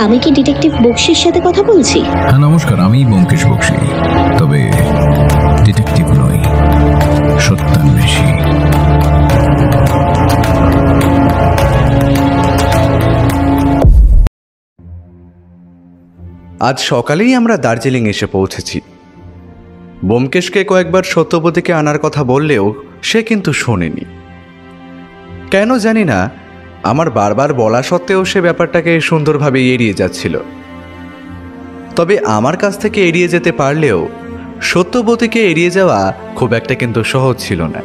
আমি কি ডিটেকটিভ বক্সির সাথে কথা বলছি? হ্যাঁ নমস্কার, আমি ব্যোমকেশ বক্সি, তবে ডিটেকটিভ নই, সত্যান্বেষী। আজ সকালেই আমরা দার্জিলিং এসে পৌঁছেছি। ব্যোমকেশকে কয়েকবার সত্যবতীকে আনার কথা বললেও সে কিন্তু শোনেনি। কেন জানি না, আমার বারবার বলা সত্ত্বেও সে ব্যাপারটাকে সুন্দরভাবে এড়িয়ে যাচ্ছিল। তবে আমার কাছ থেকে এড়িয়ে যেতে পারলেও সত্যবতীকে এড়িয়ে যাওয়া খুব একটা কিন্তু সহজ ছিল না।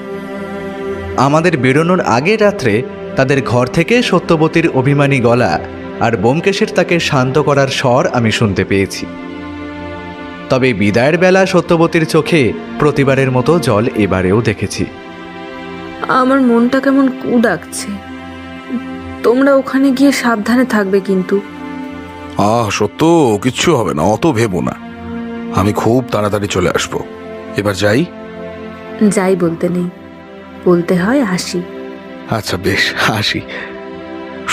আমাদের বেরোনোর আগের রাত্রে তাদের ঘর থেকে সত্যবতীর অভিমানী গলা আর ব্যোমকেশের তাকে শান্ত করার স্বর আমি শুনতে পেয়েছি। তবে বিদায়ের বেলা সত্যবতীর চোখে প্রতিবারের মতো জল এবারেও দেখেছি। আমার মনটা কেমন কু ডাকছে। তোমরা ওখানে গিয়ে সাবধানে থাকবে কিন্তু। সত্য, কিচ্ছু হবে না, অত ভেবো না। আমি খুব তাড়াতাড়ি চলে আসবো। এবার যাই। যাই বলতে নেই, বলতে হয় আসি। আচ্ছা বেশ, আসি।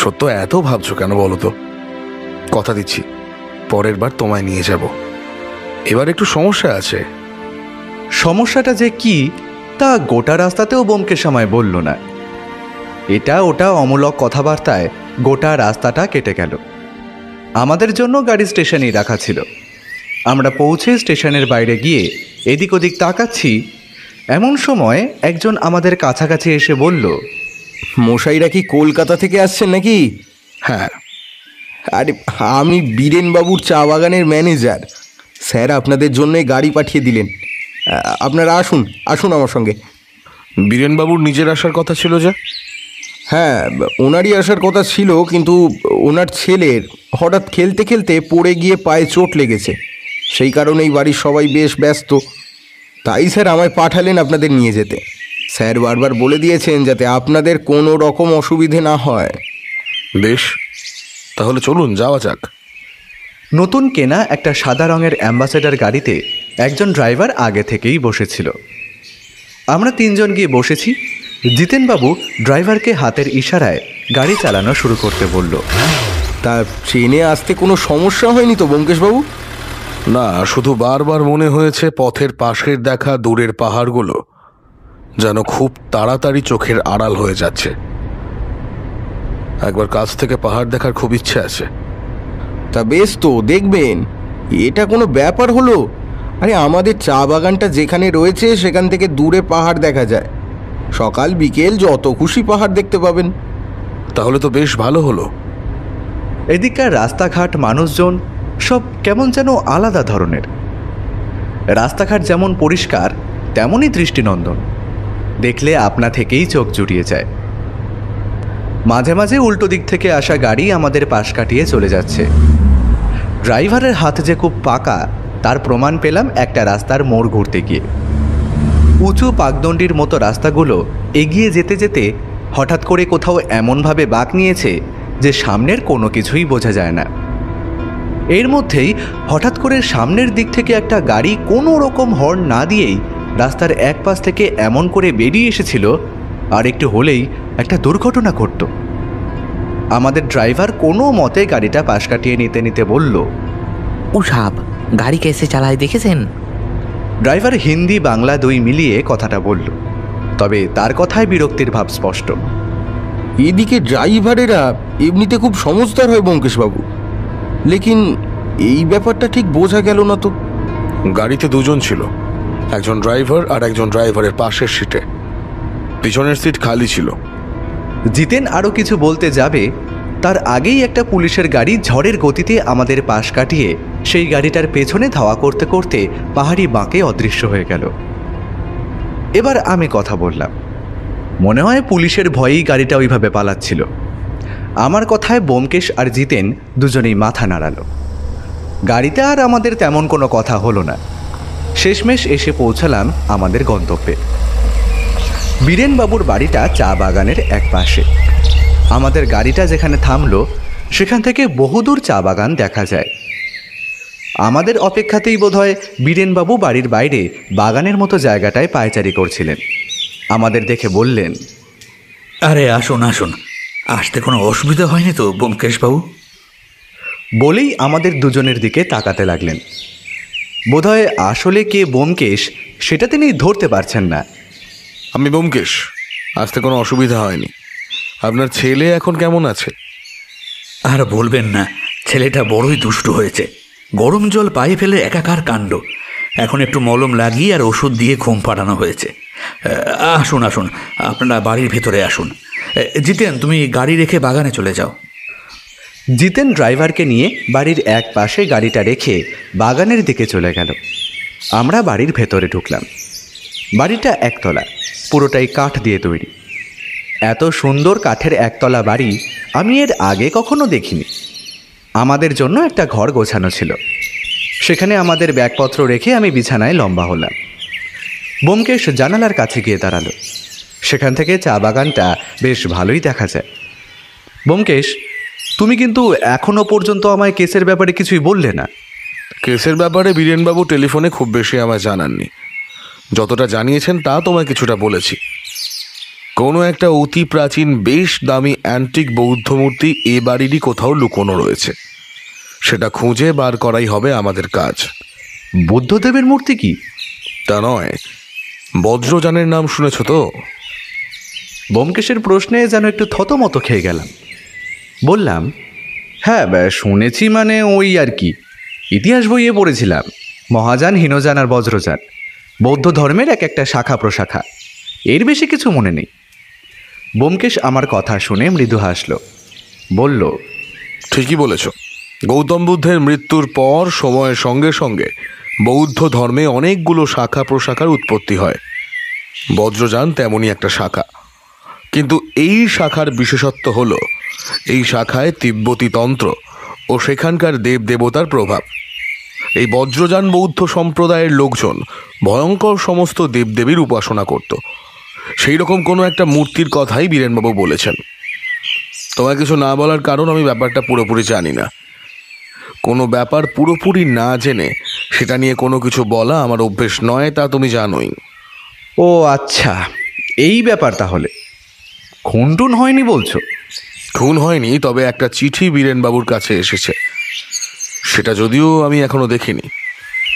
সত্য, এত ভাবছো কেন বলো তো? কথা দিচ্ছি পরের বার তোমায় নিয়ে যাব। এবার একটু সমস্যা আছে। সমস্যাটা যে কি তা গোটা রাস্তাতেও ব্যোমকেশ আমায় বলল না। এটা ওটা অমূলক কথাবার্তায় গোটা রাস্তাটা কেটে গেল। আমাদের জন্য গাড়ি স্টেশনেই রাখা ছিল। আমরা পৌঁছে স্টেশনের বাইরে গিয়ে এদিক ওদিক তাকাচ্ছি, এমন সময় একজন আমাদের কাছাকাছি এসে বলল, মশাইরা কি কলকাতা থেকে আসছেন নাকি? হ্যাঁ। আরে আমি বীরেনবাবুর চা বাগানের ম্যানেজার। স্যার আপনাদের জন্যই গাড়ি পাঠিয়ে দিলেন। আপনারা আসুন আসুন আমার সঙ্গে। বীরেনবাবুর নিজের আসার কথা ছিল যে? হ্যাঁ, ওনারই আসার কথা ছিল, কিন্তু ওনার ছেলের হঠাৎ খেলতে খেলতে পড়ে গিয়ে পায়ে চোট লেগেছে। সেই কারণেই বাড়ির সবাই বেশ ব্যস্ত। তাই স্যার আমায় পাঠালেন আপনাদের নিয়ে যেতে। স্যার বারবার বলে দিয়েছেন যাতে আপনাদের কোনো রকম অসুবিধে না হয়। বেশ, তাহলে চলুন যাওয়া যাক। নতুন কেনা একটা সাদা রঙের অ্যাম্বাসেডর গাড়িতে একজন ড্রাইভার আগে থেকেই বসেছিল। আমরা তিনজন গিয়ে বসেছি। জিতেনবাবু ড্রাইভারকে হাতের ইশারায় গাড়ি চালানো শুরু করতে বলল। তা ট্রেনে আসতে কোনো সমস্যা হয়নি তো ব্যোমকেশবাবু? না, শুধু বারবার মনে হয়েছে পথের পাশের দেখা দূরের পাহাড়গুলো যেন খুব তাড়াতাড়ি চোখের আড়াল হয়ে যাচ্ছে। একবার কাছ থেকে পাহাড় দেখার খুব ইচ্ছে আছে। তা বেশ, তো দেখবেন। এটা কোনো ব্যাপার হলো? আরে আমাদের চা বাগানটা যেখানে রয়েছে সেখান থেকে দূরে পাহাড় দেখা যায়। সকাল বিকেল যত খুশি পাহাড় দেখতে পাবেন। তাহলে তো বেশ ভালো হলো। এদিককার রাস্তাঘাট, মানুষজন সব কেমন যেন আলাদা ধরনের। রাস্তাঘাট যেমন পরিষ্কার তেমনই দৃষ্টিনন্দন, দেখলে আপনা থেকেই চোখ জুড়িয়ে যায়। মাঝে মাঝে উল্টো দিক থেকে আসা গাড়ি আমাদের পাশ কাটিয়ে চলে যাচ্ছে। ড্রাইভারের হাত যে খুব পাকা তার প্রমাণ পেলাম একটা রাস্তার মোড় ঘুরতে গিয়ে। উঁচু পাকদণ্ডির মতো রাস্তাগুলো এগিয়ে যেতে যেতে হঠাৎ করে কোথাও এমনভাবে বাঁক নিয়েছে যে সামনের কোনো কিছুই বোঝা যায় না। এর মধ্যেই হঠাৎ করে সামনের দিক থেকে একটা গাড়ি কোনো রকম হর্ন না দিয়েই রাস্তার এক পাশ থেকে এমন করে বেরিয়ে এসেছিল, আর একটু হলেই একটা দুর্ঘটনা ঘটত। আমাদের ড্রাইভার কোনো মতে গাড়িটা পাশ কাটিয়ে নিতে নিতে বলল, ও সাব, গাড়ি কেসে চালায় দেখেছেন? ড্রাইভার হিন্দি বাংলা দুই মিলিয়ে কথাটা বলল, তবে তার কথায় বিরক্তির ভাব স্পষ্ট। এদিকে ড্রাইভারেরা এমনিতে খুব সমঝদার হয় ব্যোমকেশবাবু, লেকিন এই ব্যাপারটা ঠিক বোঝা গেল না তো। গাড়িতে দুজন ছিল, একজন ড্রাইভার আর একজন ড্রাইভারের পাশের সিটে। পিছনের সিট খালি ছিল। জিতেন আরও কিছু বলতে যাবে, তার আগেই একটা পুলিশের গাড়ি ঝড়ের গতিতে আমাদের পাশ কাটিয়ে সেই গাড়িটার পেছনে ধাওয়া করতে করতে পাহাড়ি বাঁকে অদৃশ্য হয়ে গেল। এবার আমি কথা বললাম, মনে হয় পুলিশের ভয়েই গাড়িটা ওইভাবে পালাচ্ছিল। আমার কথায় ব্যোমকেশ আর জিতেন দুজনেই মাথা নাড়ালো। গাড়িতে আর আমাদের তেমন কোনো কথা হলো না। শেষমেশ এসে পৌঁছালাম আমাদের গন্তব্যে। বীরেনবাবুর বাড়িটা চা বাগানের এক পাশে। আমাদের গাড়িটা যেখানে থামলো সেখান থেকে বহুদূর চা বাগান দেখা যায়। আমাদের অপেক্ষাতেই বোধহয় বীরেনবাবু বাড়ির বাইরে বাগানের মতো জায়গাটায় পায়চারি করছিলেন। আমাদের দেখে বললেন, আরে আসুন আসুন, আসতে কোনো অসুবিধা হয়নি তো ব্যোমকেশবাবু? বলেই আমাদের দুজনের দিকে তাকাতে লাগলেন। বোধহয় আসলে কে ব্যোমকেশ সেটা তিনি ধরতে পারছেন না। আমি ব্যোমকেশ, আসতে কোনো অসুবিধা হয়নি। আপনার ছেলে এখন কেমন আছে? আর বলবেন না, ছেলেটা বড়ই দুষ্টু হয়েছে। গরম জল পায়ে ফেলে একাকার কাণ্ড। এখন একটু মলম লাগিয়ে আর ওষুধ দিয়ে ঘুম পাড়ানো হয়েছে। আসুন আসুন, আপনারা বাড়ির ভেতরে আসুন। জিতেন, তুমি গাড়ি রেখে বাগানে চলে যাও। জিতেন ড্রাইভারকে নিয়ে বাড়ির এক পাশে গাড়িটা রেখে বাগানের দিকে চলে গেল। আমরা বাড়ির ভেতরে ঢুকলাম। বাড়িটা একতলা, পুরোটাই কাঠ দিয়ে তৈরি। এত সুন্দর কাঠের একতলা বাড়ি আমি এর আগে কখনো দেখিনি। আমাদের জন্য একটা ঘর গোছানো ছিল, সেখানে আমাদের ব্যাগপত্র রেখে আমি বিছানায় লম্বা হলাম। ব্যোমকেশ জানালার কাছে গিয়ে দাঁড়ালো। সেখান থেকে চা বাগানটা বেশ ভালোই দেখা যায়। ব্যোমকেশ, তুমি কিন্তু এখনো পর্যন্ত আমায় কেসের ব্যাপারে কিছুই বললে না। কেসের ব্যাপারে বীরেনবাবু টেলিফোনে খুব বেশি আমায় জানাননি। যতটা জানিয়েছেন তা তোমায় কিছুটা বলেছি। কোনো একটা অতি প্রাচীন বেশ দামি অ্যান্টিক বৌদ্ধ মূর্তি এ বাড়িরই কোথাও লুকোনো রয়েছে। সেটা খুঁজে বার করাই হবে আমাদের কাজ। বুদ্ধদেবের মূর্তি কি? তা নয়, বজ্রযানের নাম শুনেছ তো? ব্যোমকেশের প্রশ্নে যেন একটু থতমত খেয়ে গেলাম। বললাম, হ্যাঁ শুনেছি, মানে ওই আর কি, ইতিহাস বইয়ে পড়েছিলাম। মহাযান, হীনযান আর বজ্রযান বৌদ্ধ ধর্মের এক একটা শাখা প্রশাখা, এর বেশি কিছু মনে নেই। ব্যোমকেশ আমার কথা শুনে মৃদু হাসল, বলল, ঠিকই বলেছ। গৌতম বুদ্ধের মৃত্যুর পর সময়ের সঙ্গে সঙ্গে বৌদ্ধ ধর্মে অনেকগুলো শাখা প্রশাখার উৎপত্তি হয়। বজ্রযান তেমনই একটা শাখা, কিন্তু এই শাখার বিশেষত্ব হলো এই শাখায় তিব্বতী তন্ত্র ও সেখানকার দেবদেবতার প্রভাব। এই বজ্রযান বৌদ্ধ সম্প্রদায়ের লোকজন ভয়ঙ্কর সমস্ত দেবদেবীর উপাসনা করত। সেই রকম কোনো একটা মূর্তির কথাই বীরেনবাবু বলেছেন। তোমায় কিছু না বলার কারণ, আমি ব্যাপারটা পুরোপুরি জানি না। কোনো ব্যাপার পুরোপুরি না জেনে সেটা নিয়ে কোনো কিছু বলা আমার অভ্যেস নয়, তা তুমি জানোই। ও আচ্ছা, এই ব্যাপার তাহলে। খুনটুন হয়নি বলছো? খুন হয়নি, তবে একটা চিঠি বীরেনবাবুর কাছে এসেছে। সেটা যদিও আমি এখনো দেখিনি।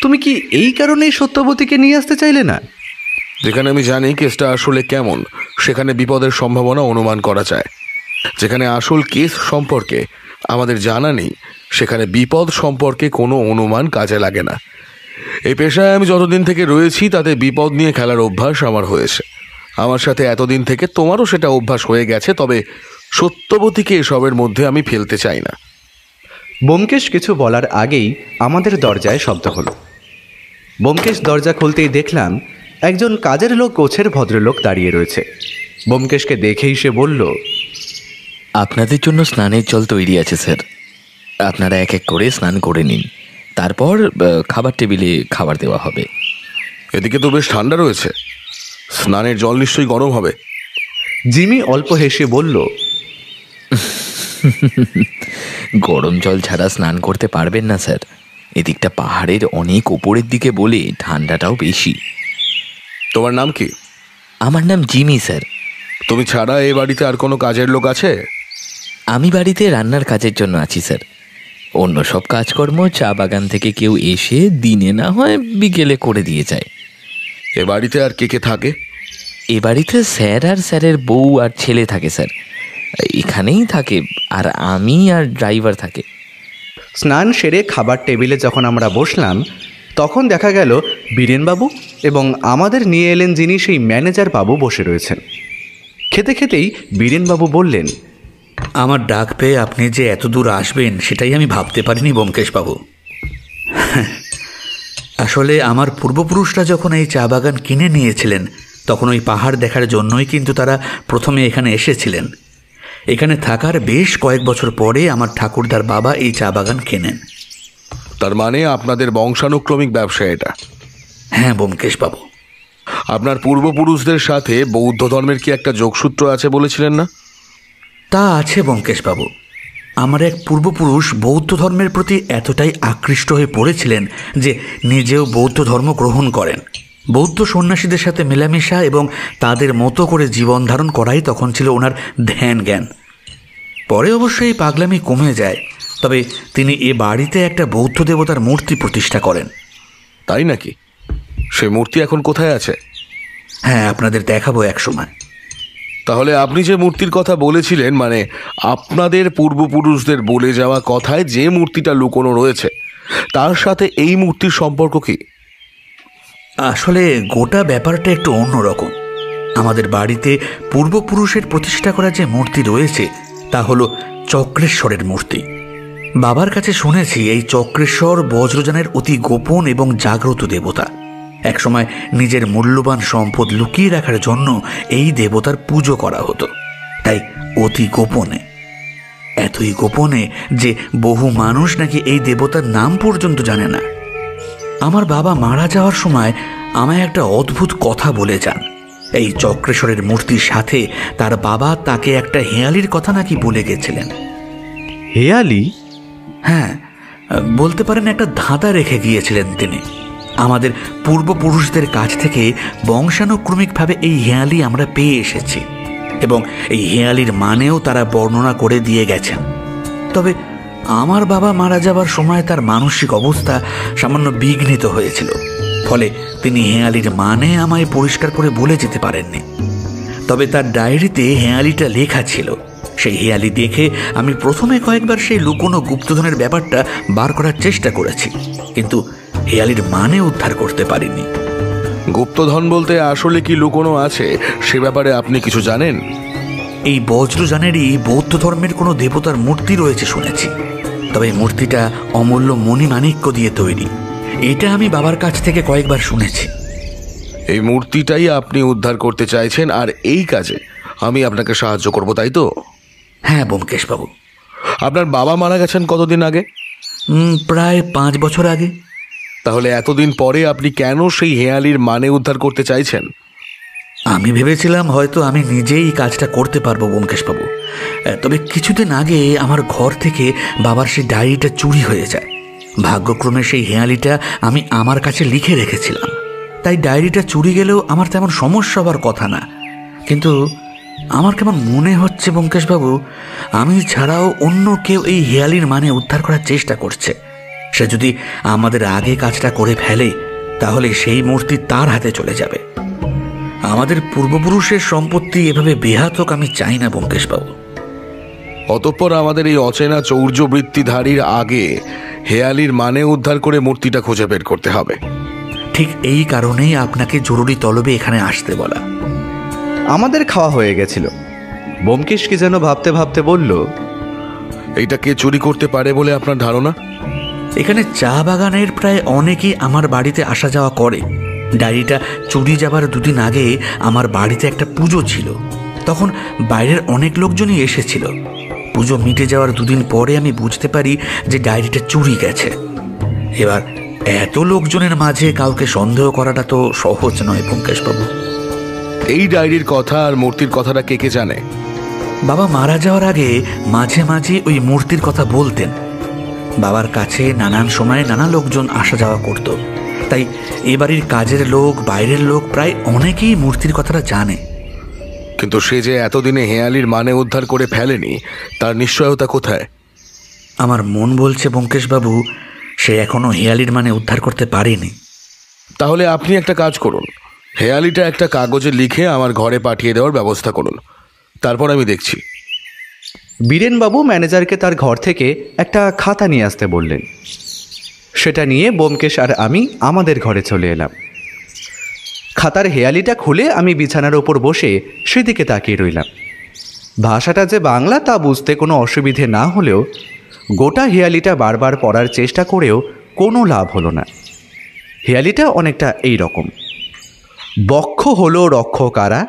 তুমি কি এই কারণেই সত্যবতীকে নিয়ে আসতে চাইলে না? যেখানে আমি জানি কেসটা আসলে কেমন, সেখানে বিপদের সম্ভাবনা অনুমান করা যায়। যেখানে আসল কেস সম্পর্কে আমাদের জানা নেই, সেখানে বিপদ সম্পর্কে কোনো অনুমান কাজে লাগে না। এই পেশায় আমি যতদিন থেকে রয়েছি তাতে বিপদ নিয়ে খেলার অভ্যাস আমার হয়েছে। আমার সাথে এতদিন থেকে তোমারও সেটা অভ্যাস হয়ে গেছে, তবে সত্যবতীকে এসবের মধ্যে আমি ফেলতে চাই না। ব্যোমকেশ কিছু বলার আগেই আমাদের দরজায় শব্দ হলো। ব্যোমকেশ দরজা খুলতেই দেখলাম একজন কাজের লোক গোছের ভদ্রলোক দাঁড়িয়ে রয়েছে। ব্যোমকেশকে দেখেই সে বলল, আপনাদের জন্য স্নানের জল তৈরি আছে স্যার, আপনারা এক এক করে স্নান করে নিন, তারপর খাবার টেবিলে খাবার দেওয়া হবে। এদিকে তো বেশ ঠান্ডা রয়েছে, স্নানের জল নিশ্চয়ই গরম হবে। জিমি অল্প হেসে বলল, গরম জল ছাড়া স্নান করতে পারবেন না স্যার, এদিকটা পাহাড়ের অনেক উপরের দিকে বলে ঠান্ডাটাও বেশি। তোমার নাম কি? আমার নাম জিমি স্যার। তুমি ছাড়া এই বাড়িতে আর কোনো কাজের লোক আছে? আমি বাড়িতে রান্নার কাজের জন্য আছি স্যার। অন্য সব কাজকর্ম চা বাগান থেকে কেউ এসে দিনে না হয় বিকেলে করে দিয়ে যায়। এ বাড়িতে আর কে কে থাকে? এ বাড়িতে স্যার আর স্যারের বউ আর ছেলে থাকে স্যার, এখানেই থাকে, আর আমি আর ড্রাইভার থাকে। স্নান সেরে খাবার টেবিলে যখন আমরা বসলাম তখন দেখা গেল বীরেনবাবু এবং আমাদের নিয়ে এলেন যিনি সেই ম্যানেজার বাবু বসে রয়েছেন। খেতে খেতেই বীরেনবাবু বললেন, আমার ডাক পেয়ে আপনি যে এত দূর আসবেন সেটাই আমি ভাবতে পারিনি ব্যোমকেশবাবু। আসলে আমার পূর্বপুরুষরা যখন এই চা বাগান কিনে নিয়েছিলেন তখন ওই পাহাড় দেখার জন্যই কিন্তু তারা প্রথমে এখানে এসেছিলেন। এখানে থাকার বেশ কয়েক বছর পরে আমার ঠাকুরদার বাবা এই চা বাগান কেনেন। তার মানে আপনাদের বংশানুক্রমিক ব্যবসা এটা? হ্যাঁ ব্যোমকেশবাবু। আপনার পূর্বপুরুষদের সাথে বৌদ্ধ ধর্মের কি একটা যোগসূত্র আছে বলেছিলেন না? তা আছে ব্যোমকেশবাবু। আমার এক পূর্বপুরুষ বৌদ্ধ ধর্মের প্রতি এতটাই আকৃষ্ট হয়ে পড়েছিলেন যে নিজেও বৌদ্ধ ধর্ম গ্রহণ করেন। বৌদ্ধ সন্ন্যাসীদের সাথে মেলামেশা এবং তাদের মতো করে জীবন ধারণ করাই তখন ছিল ওনার ধ্যান জ্ঞান। পরে অবশ্যই এই পাগলামি কমে যায়, তবে তিনি এ বাড়িতে একটা বৌদ্ধ দেবতার মূর্তি প্রতিষ্ঠা করেন। তাই নাকি? সেই মূর্তি এখন কোথায় আছে? হ্যাঁ, আপনাদের দেখাবো এক সময়। তাহলে আপনি যে মূর্তির কথা বলেছিলেন, মানে আপনাদের পূর্বপুরুষদের বলে যাওয়া কথায় যে মূর্তিটা লুকোনো রয়েছে, তার সাথে এই মূর্তির সম্পর্ক কি? আসলে গোটা ব্যাপারটা একটু অন্যরকম। আমাদের বাড়িতে পূর্বপুরুষের প্রতিষ্ঠা করা যে মূর্তি রয়েছে তা হলো চক্রেশ্বরের মূর্তি। বাবার কাছে শুনেছি এই চক্রেশ্বর বজ্রযানের অতি গোপন এবং জাগ্রত দেবতা। একসময় নিজের মূল্যবান সম্পদ লুকিয়ে রাখার জন্য এই দেবতার পুজো করা হতো, তাই অতি গোপনে, এতই গোপনে যে বহু মানুষ নাকি এই দেবতার নাম পর্যন্ত জানে না। আমার বাবা মারা যাওয়ার সময় আমায় একটা অদ্ভুত কথা বলে যান। এই চক্রেশ্বরের মূর্তির সাথে তার বাবা তাকে একটা হেয়ালির কথা নাকি বলে গেছিলেন। হেয়ালি? হ্যাঁ, বলতে পারেন একটা ধাঁধা রেখে গিয়েছিলেন তিনি। আমাদের পূর্বপুরুষদের কাছ থেকে বংশানুক্রমিকভাবে এই হেয়ালি আমরা পেয়ে এসেছি এবং এই হেয়ালির মানেও তারা বর্ণনা করে দিয়ে গেছেন। তবে আমার বাবা মারা যাবার সময় তার মানসিক অবস্থা সামান্য বিঘ্নিত হয়েছিল, ফলে তিনি হেয়ালির মানে আমায় পরিষ্কার করে বলে যেতে পারেননি। তবে তার ডায়েরিতে হেয়ালিটা লেখা ছিল। সেই হেয়ালি দেখে আমি প্রথমে কয়েকবার সেই লুকোনো গুপ্তধনের ব্যাপারটা বার করার চেষ্টা করেছি, কিন্তু হেয়ালির মানে উদ্ধার করতে পারিনি। গুপ্তধন বলতে আসলে কি লুকোনো আছে সে ব্যাপারে আপনি কিছু জানেন? এই বজ্রযানেরই বৌদ্ধ ধর্মের কোনো দেবতার মূর্তি রয়েছে শুনেছি, তবে মূর্তিটা অমূল্য মণিমাণিক্য দিয়ে তৈরি, এটা আমি বাবার কাছ থেকে কয়েকবার শুনেছি। এই মূর্তিটাই আপনি উদ্ধার করতে চাইছেন, আর এই কাজে আমি আপনাকে সাহায্য করব, তাই তো? হ্যাঁ ব্যোমকেশবাবু। আপনার বাবা মারা গেছেন কতদিন আগে? প্রায় 5 বছর আগে। তাহলে এতদিন পরে আপনি কেন সেই হেয়ালির মানে উদ্ধার করতে চাইছেন? আমি ভেবেছিলাম হয়তো আমি নিজেই কাজটা করতে পারবো ব্যোমকেশবাবু। তবে কিছুদিন আগে আমার ঘর থেকে বাবার সেই ডায়েরিটা চুরি হয়ে যায়। ভাগ্যক্রমে সেই হেয়ালিটা আমি আমার কাছে লিখে রেখেছিলাম, তাই ডায়েরিটা চুরি গেলেও আমার তেমন সমস্যা হওয়ার কথা না। কিন্তু আমার কেমন মনে হচ্ছে ব্যোমকেশবাবু, আমি ছাড়াও অন্য কেউ এই হেয়ালির মানে উদ্ধার করার চেষ্টা করছে। সে যদি আমাদের আগে কাজটা করে ফেলে তাহলে সেই মূর্তি তার হাতে চলে যাবে। আমাদের পূর্বপুরুষের সম্পত্তি এভাবে বেহাত হোক আমি চাই না ব্যোমকেশবাবু। অতঃপর আমাদের এই অচেনা চৌর্যবৃত্তিধারীর আগে হেয়ালির মানে উদ্ধার করে মূর্তিটা খুঁজে বের করতে হবে। ঠিক এই কারণেই আপনাকে জরুরি তলবে এখানে আসতে বলা। আমাদের খাওয়া হয়ে গেছিল। ব্যোমকেশ কি যেন ভাবতে ভাবতে বলল, এইটা কে চুরি করতে পারে বলে আপনার ধারণা? এখানে চা বাগানের প্রায় অনেকেই আমার বাড়িতে আসা যাওয়া করে। ডায়েরিটা চুরি যাবার 2 দিন আগে আমার বাড়িতে একটা পুজো ছিল, তখন বাইরের অনেক লোকজনই এসেছিল। পুজো মিটে যাওয়ার 2 দিন পরে আমি বুঝতে পারি যে ডায়েরিটা চুরি গেছে। এবার এত লোকজনের মাঝে কাউকে সন্দেহ করাটা তো সহজ নয় ব্যোমকেশবাবু। এই ডায়েরির কথা আর মূর্তির কথাটা কে কে জানে? বাবা মারা যাওয়ার আগে মাঝে মাঝে ওই মূর্তির কথা বলতেন। বাবার কাছে নানান সময়ে নানা লোকজন আসা যাওয়া করত, তাই এ বাড়ির কাজের লোক, বাইরের লোক প্রায় অনেকেই মূর্তির কথাটা জানে। কিন্তু সে যে এতদিনে হেয়ালির মানে উদ্ধার করে ফেলেনি তার নিশ্চয়তা কোথায়? আমার মন বলছে ব্যোমকেশবাবু, সে এখনো হেয়ালির মানে উদ্ধার করতে পারেনি। তাহলে আপনি একটা কাজ করুন, হেয়ালিটা একটা কাগজে লিখে আমার ঘরে পাঠিয়ে দেওয়ার ব্যবস্থা করুন, তারপর আমি দেখছি। বীরেনবাবু ম্যানেজারকে তার ঘর থেকে একটা খাতা নিয়ে আসতে বললেন। সেটা নিয়ে ব্যোমকেশ আর আমি আমাদের ঘরে চলে এলাম। খাতার হেয়ালিটা খুলে আমি বিছানার ওপর বসে সেদিকে তাকিয়ে রইলাম। ভাষাটা যে বাংলা তা বুঝতে কোনো অসুবিধে না হলেও গোটা হেয়ালিটা বারবার পড়ার চেষ্টা করেও কোনো লাভ হলো না। হেয়ালিটা অনেকটা এই রকম: বক্ষ হলো রক্ষকারা,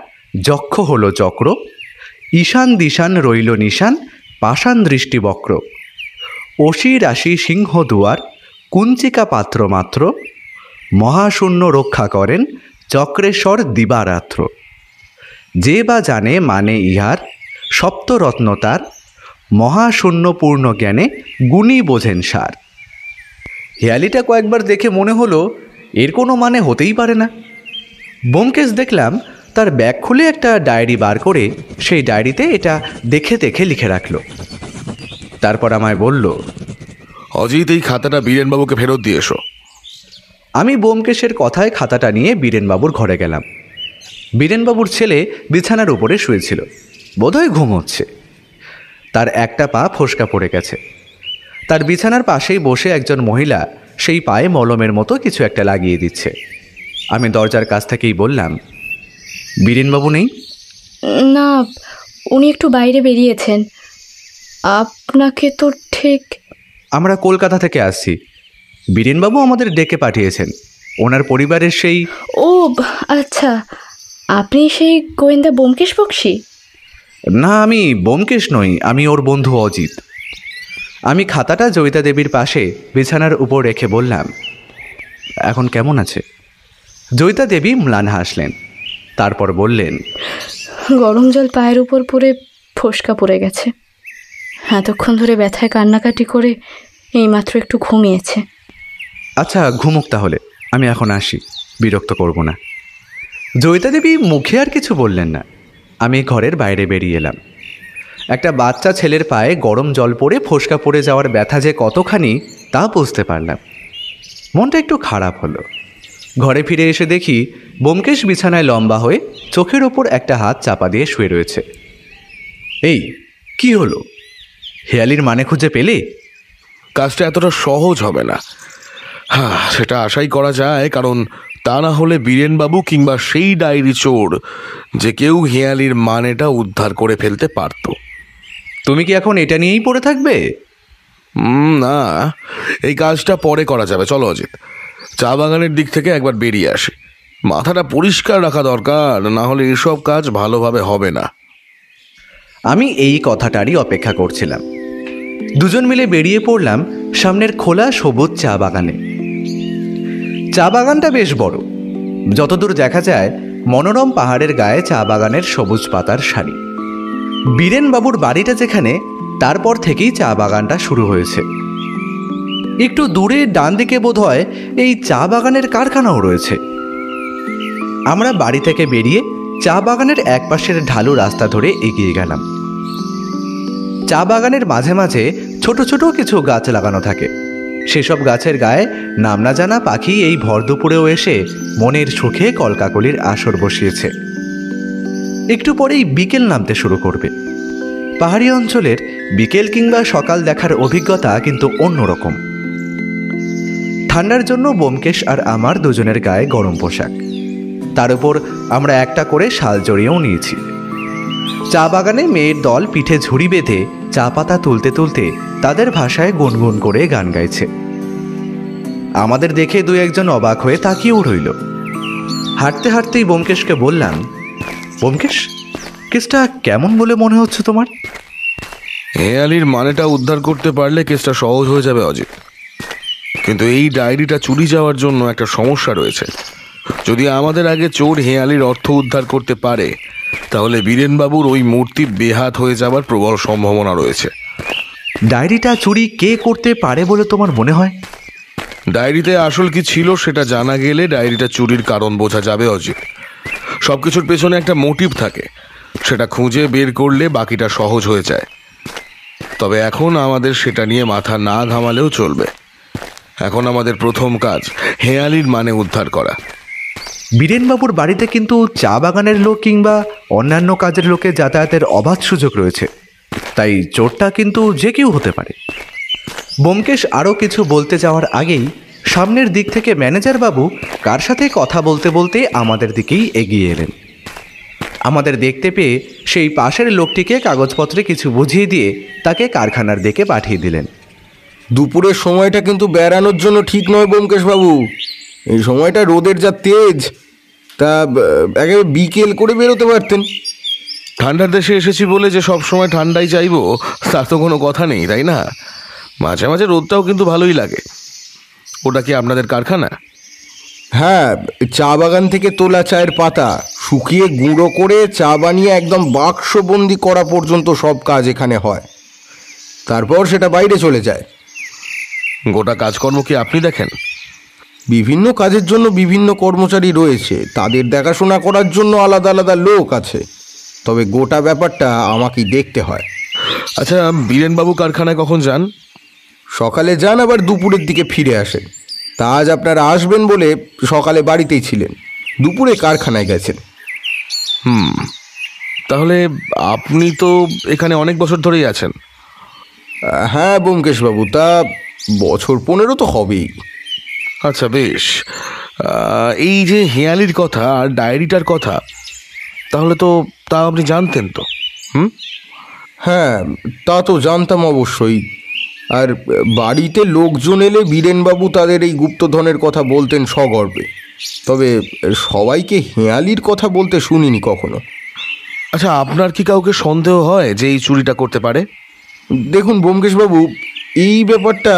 যক্ষ হলো চক্র, ঈশান দিশান রইল নিশান, পাষাণ দৃষ্টি বক্র, অসি রাশি সিংহ দুয়ার, কুঞ্চিকা পাত্র মাত্র, মহাশূন্য রক্ষা করেন চক্রেশ্বর দিবারাত্র, যে বা জানে মানে ইহার, সপ্তরত্ন তার, মহাশূন্য পূর্ণ জ্ঞানে গুণী বোঝেন সার। হেয়ালিটা কয়েকবার দেখে মনে হলো এর কোনো মানে হতেই পারে না। ব্যোমকেশ দেখলাম তার ব্যাগ খুলে একটা ডায়েরি বার করে সেই ডায়েরিতে এটা দেখে দেখে লিখে রাখলো। তারপর আমায় বলল, অজিত, এই খাতাটা বীরেনবাবুকে ফেরত দিয়ে এসো। আমি ব্যোমকেশের কথায় খাতাটা নিয়ে বীরেনবাবুর ঘরে গেলাম। বীরেনবাবুর ছেলে বিছানার উপরে শুয়েছিল, বোধহয় ঘুমোচ্ছে। তার একটা পা ফোসকা পড়ে গেছে। তার বিছানার পাশেই বসে একজন মহিলা সেই পায়ে মলমের মতো কিছু একটা লাগিয়ে দিচ্ছে। আমি দরজার কাছ থেকেই বললাম, বীরেনবাবু নেই? না, উনি একটু বাইরে বেরিয়েছেন। আপনাকে তো ঠিক... আমরা কলকাতা থেকে আসছি। বীরেনবাবু আমাদের ডেকে পাঠিয়েছেন। ওনার পরিবারের সেই... ও আচ্ছা, আপনি সেই গোয়েন্দা ব্যোমকেশ বক্সী? না, আমি ব্যোমকেশ নই, আমি ওর বন্ধু অজিত। আমি খাতাটা জয়িতা দেবীর পাশে বিছানার উপর রেখে বললাম, এখন কেমন আছে? জয়িতা দেবী ম্লান হাসলেন, তারপর বললেন, গরম জল পায়ের উপর পড়ে ফোসকা পড়ে গেছে। এতক্ষণ ধরে ব্যথায় কান্নাকাটি করে এইমাত্র একটু ঘুমিয়েছে। আচ্ছা, ঘুমুক তাহলে, আমি এখন আসি, বিরক্ত করব না। জয়িতা দেবী মুখে আর কিছু বললেন না। আমি ঘরের বাইরে বেরিয়ে এলাম। একটা বাচ্চা ছেলের পায়ে গরম জল পড়ে ফোসকা পড়ে যাওয়ার ব্যথা যে কতখানি তা বুঝতে পারলাম। মনটা একটু খারাপ হলো। ঘরে ফিরে এসে দেখি ব্যোমকেশ বিছানায় লম্বা হয়ে চোখের ওপর একটা হাত চাপা দিয়ে শুয়ে রয়েছে। এই কি হলো? হেয়ালির মানে খুঁজে পেলে? কাজটা এতটা সহজ হবে না। হ্যাঁ, সেটা আশাই করা যায়, কারণ তা না হলে বীরেনবাবু কিংবা সেই ডায়েরি চোর যে কেউ হেয়ালির মানেটা উদ্ধার করে ফেলতে পারত। তুমি কি এখন এটা নিয়েই পড়ে থাকবে? না, এই কাজটা পরে করা যাবে। চলো অজিত, চা বাগানের দিক থেকে একবার বেরিয়ে আসি। মাথাটা পরিষ্কার রাখা দরকার, না হলে এসব কাজ ভালোভাবে হবে না। আমি এই কথাটারই অপেক্ষা করছিলাম। দুজন মিলে বেরিয়ে পড়লাম সামনের খোলা সবুজ চা বাগানে। চা বাগানটা বেশ বড়। যতদূর দেখা যায় মনোরম পাহাড়ের গায়ে চা বাগানের সবুজ পাতার সারি। বীরেনবাবুর বাড়িটা যেখানে, তারপর থেকেই চা বাগানটা শুরু হয়েছে। একটু দূরে ডান দিকে বোধহয় এই চা বাগানের কারখানাও রয়েছে। আমরা বাড়ি থেকে বেরিয়ে চা বাগানের একপাশের ঢালু রাস্তা ধরে এগিয়ে গেলাম। চা বাগানের মাঝে মাঝে ছোট ছোট কিছু গাছ লাগানো থাকে। সেসব গাছের গায়ে নাম না জানা পাখি এই ভর দুপুরেও এসে মনের সুখে কলকাকলির আসর বসিয়েছে। একটু পরেই বিকেল নামতে শুরু করবে। পাহাড়ি অঞ্চলের বিকেল কিংবা সকাল দেখার অভিজ্ঞতা কিন্তু অন্যরকম। ঠান্ডার জন্য ব্যোমকেশ আর আমার দুজনের গায়ে গরম পোশাক, তার উপর আমরা একটা করে শাল জড়িয়েও নিয়েছি। চা বাগানে মেয়ের দল পিঠে ঝুড়ি বেঁধে চা পাতা তুলতে তুলতে তাদের ভাষায় গুনগুন করে গান গাইছে। আমাদের দেখে দুই একজন অবাক হয়ে তাকিয়েও রইল। হাঁটতে হাঁটতেই ব্যোমকেশকে বললাম, ব্যোমকেশ, কেসটা কেমন বলে মনে হচ্ছে তোমার? হেয়ালির মানেটা উদ্ধার করতে পারলে কেসটা সহজ হয়ে যাবে অজিত, কিন্তু এই ডায়েরিটা চুরি যাওয়ার জন্য একটা সমস্যা রয়েছে। যদি আমাদের আগে চোর হেয়ালির অর্থ উদ্ধার করতে পারে, তাহলে বীরেনবাবুর ওই মূর্তি বেহাত হয়ে যাবার প্রবল সম্ভাবনা রয়েছে। ডায়েরিটা চুরি কে করতে পারে বলে তোমার মনে হয়? ডায়েরিতে আসল কি ছিল সেটা জানা গেলে ডায়েরিটা চুরির কারণ বোঝা যাবে অজিত। সবকিছুর পেছনে একটা মোটিভ থাকে, সেটা খুঁজে বের করলে বাকিটা সহজ হয়ে যায়। তবে এখন আমাদের সেটা নিয়ে মাথা না ঘামালেও চলবে। এখন আমাদের প্রথম কাজ হেয়ালির মানে উদ্ধার করা। বীরেনবাবুর বাড়িতে কিন্তু চা বাগানের লোক কিংবা অন্যান্য কাজের লোকে যাতায়াতের অবাধ সুযোগ রয়েছে, তাই চোরটা কিন্তু যে কেউ হতে পারে। ব্যোমকেশ আরও কিছু বলতে যাওয়ার আগেই সামনের দিক থেকে ম্যানেজার বাবু কার সাথে কথা বলতে বলতে আমাদের দিকেই এগিয়ে এলেন। আমাদের দেখতে পেয়ে সেই পাশের লোকটিকে কাগজপত্রে কিছু বুঝিয়ে দিয়ে তাকে কারখানার দিকে পাঠিয়ে দিলেন। দুপুরের সময়টা কিন্তু বেড়ানোর জন্য ঠিক নয় ব্যোমকেশ বাবু। এই সময়টা রোদের যা তেজ, তা একেবারে বিকেল করে বেরোতে পারতেন। ঠান্ডার দেশে এসেছি বলে যে সব সময় ঠান্ডাই চাইবো তার তো কোনো কথা নেই, তাই না? মাঝে মাঝে রোদটাও কিন্তু ভালোই লাগে। ওটা কি আপনাদের কারখানা? হ্যাঁ, চা বাগান থেকে তোলা চায়ের পাতা শুকিয়ে গুঁড়ো করে চা বানিয়ে একদম বাক্সবন্দি করা পর্যন্ত সব কাজ এখানে হয়। তারপর সেটা বাইরে চলে যায়। গোটা কাজকর্ম কি আপনি দেখেন? বিভিন্ন কাজের জন্য বিভিন্ন কর্মচারী রয়েছে, তাদের দেখাশোনা করার জন্য আলাদা আলাদা লোক আছে। তবে গোটা ব্যাপারটা আমাকেই দেখতে হয়। আচ্ছা, বীরেনবাবু কারখানায় কখন যান? সকালে যান, আবার দুপুরের দিকে ফিরে আসেন। তা আজ আপনারা আসবেন বলে সকালে বাড়িতেই ছিলেন, দুপুরে কারখানায় গেছেন। তাহলে আপনি তো এখানে অনেক বছর ধরেই আছেন। হ্যাঁ ব্যোমকেশবাবু, তা বছর 15 তো হবেই। আচ্ছা বেশ, এই যে হেঁয়ালির কথা আর ডায়েরিটার কথা, তাহলে তো তা আপনি জানতেন তো? হ্যাঁ, তা তো জানতাম অবশ্যই। আর বাড়িতে লোকজন এলে বীরেনবাবু তাদের এই গুপ্তধনের কথা বলতেন সগর্বে, তবে সবাইকে হেঁয়ালির কথা বলতে শুনিনি কখনো। আচ্ছা, আপনার কি কাউকে সন্দেহ হয় যে এই চুরিটা করতে পারে? দেখুন ব্যোমকেশবাবু, এই ব্যাপারটা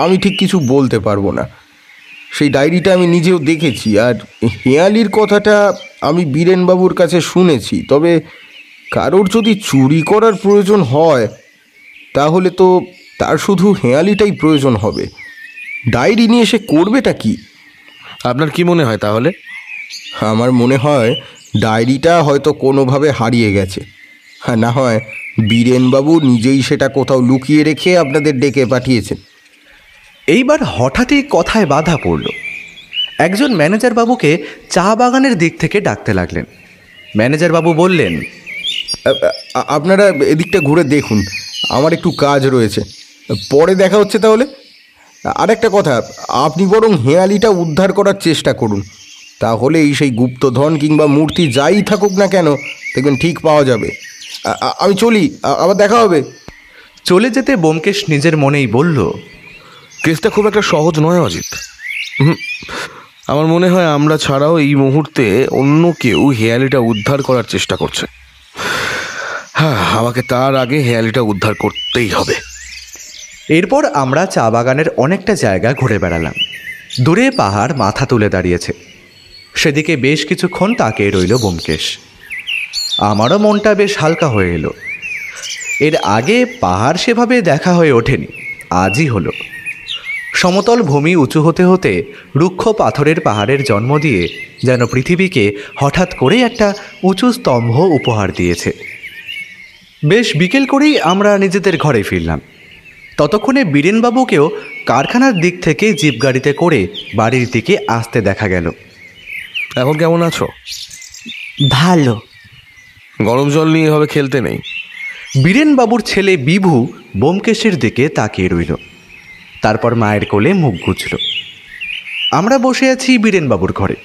আমি ঠিক কিছু বলতে পারবো না। সেই ডায়েরিটা আমি নিজেও দেখেছি, আর হেঁয়ালির কথাটা আমি বীরেনবাবুর কাছে শুনেছি। তবে কারোর যদি চুরি করার প্রয়োজন হয় তাহলে তো তার শুধু হেঁয়ালিটাই প্রয়োজন হবে। ডায়েরি নিয়ে সে করবেটা কি? আপনার কি মনে হয় তাহলে? আমার মনে হয় ডায়েরিটা হয়তো কোনোভাবে হারিয়ে গেছে, হ্যাঁ, না হয় বীরেনবাবু নিজেই সেটা কোথাও লুকিয়ে রেখে আপনাদের ডেকে পাঠিয়েছেন। এইবার হঠাৎই কথায় বাধা পড়ল। একজন ম্যানেজার বাবুকে চা বাগানের দিক থেকে ডাকতে লাগলেন। ম্যানেজার বাবু বললেন, আপনারা এদিকটা ঘুরে দেখুন, আমার একটু কাজ রয়েছে, পরে দেখা হচ্ছে তাহলে। আরেকটা কথা, আপনি বরং হেঁয়ালিটা উদ্ধার করার চেষ্টা করুন, তাহলেই সেই গুপ্তধন কিংবা মূর্তি যাই থাকুক না কেন দেখবেন ঠিক পাওয়া যাবে। আমি চলি, আবার দেখা হবে। চলে যেতে ব্যোমকেশ নিজের মনেই বলল, কেসটা খুব একটা সহজ নয় অজিত। আমার মনে হয় আমরা ছাড়াও এই মুহূর্তে অন্য কেউ হেঁয়ালিটা উদ্ধার করার চেষ্টা করছে। হ্যাঁ, আমাকে তার আগে হেঁয়ালিটা উদ্ধার করতেই হবে। এরপর আমরা চা বাগানের অনেকটা জায়গা ঘুরে বেড়ালাম। দূরে পাহাড় মাথা তুলে দাঁড়িয়েছে, সেদিকে বেশ কিছুক্ষণ তাকিয়ে রইল ব্যোমকেশ। আমারও মনটা বেশ হালকা হয়ে এলো। এর আগে পাহাড় সেভাবে দেখা হয়ে ওঠেনি, আজই হলো। সমতল ভূমি উঁচু হতে হতে রুক্ষ পাথরের পাহাড়ের জন্ম দিয়ে যেন পৃথিবীকে হঠাৎ করে একটা উঁচু স্তম্ভ উপহার দিয়েছে। বেশ বিকেল করেই আমরা নিজেদের ঘরে ফিরলাম। ততক্ষণে বীরেনবাবুকেও কারখানার দিক থেকে জিপ গাড়িতে করে বাড়ির দিকে আসতে দেখা গেল। এখন কেমন আছো? ভালো। গরম জল নিয়ে এভাবে খেলতে নেই। বীরেনবাবুর ছেলে বিভু ব্যোমকেশের দিকে তাকিয়ে রইল, তারপর মায়ের কোলে মুখ গুজল। আমরা বসে আছি বীরেনবাবুর ঘরে।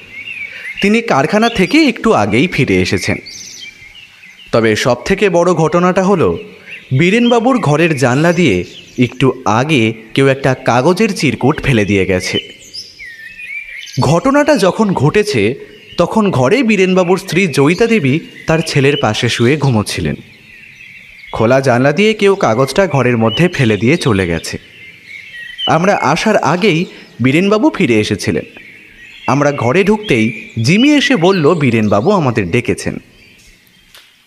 তিনি কারখানা থেকে একটু আগেই ফিরে এসেছেন। তবে সব থেকে বড় ঘটনাটা হলো, বীরেনবাবুর ঘরের জানলা দিয়ে একটু আগে কেউ একটা কাগজের চিরকুট ফেলে দিয়ে গেছে। ঘটনাটা যখন ঘটেছে তখন ঘরে বীরেনবাবুর স্ত্রী জয়িতা দেবী তার ছেলের পাশে শুয়ে ঘুমোচ্ছিলেন। খোলা জানলা দিয়ে কেউ কাগজটা ঘরের মধ্যে ফেলে দিয়ে চলে গেছে। আমরা আসার আগেই বীরেনবাবু ফিরে এসেছিলেন। আমরা ঘরে ঢুকতেই জিমি এসে বলল বীরেনবাবু আমাদের ডেকেছেন।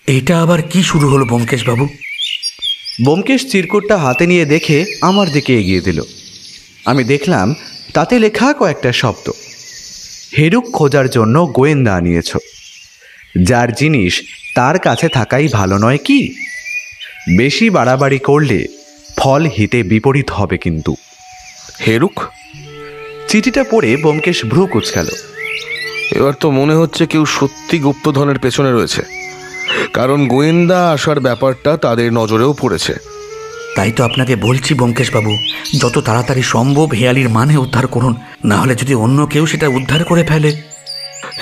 এটা আবার কি শুরু হলো ব্যোমকেশবাবু? ব্যোমকেশ চিরকুটটা হাতে নিয়ে দেখে আমার দিকে এগিয়ে দিল। আমি দেখলাম তাতে লেখা কয়েকটা শব্দ। হেরুক খোঁজার জন্য গোয়েন্দা আনিয়েছ, যার জিনিস তার কাছে থাকাই ভালো নয় কি? বেশি বাড়াবাড়ি করলে ফল হিতে বিপরীত হবে কিন্তু। হেরুক? চিঠিটা পড়ে ব্যোমকেশ ভ্রু কুঁচকাল। এবার তো মনে হচ্ছে কেউ সত্যি গুপ্তধনের পেছনে রয়েছে, কারণ গোয়েন্দা আসার ব্যাপারটা তাদের নজরেও পড়েছে। তাই তো আপনাকে বলছি ব্যোমকেশবাবু, যত তাড়াতাড়ি সম্ভব হেঁয়ালির মানে উদ্ধার করুন, না হলে যদি অন্য কেউ সেটা উদ্ধার করে ফেলে।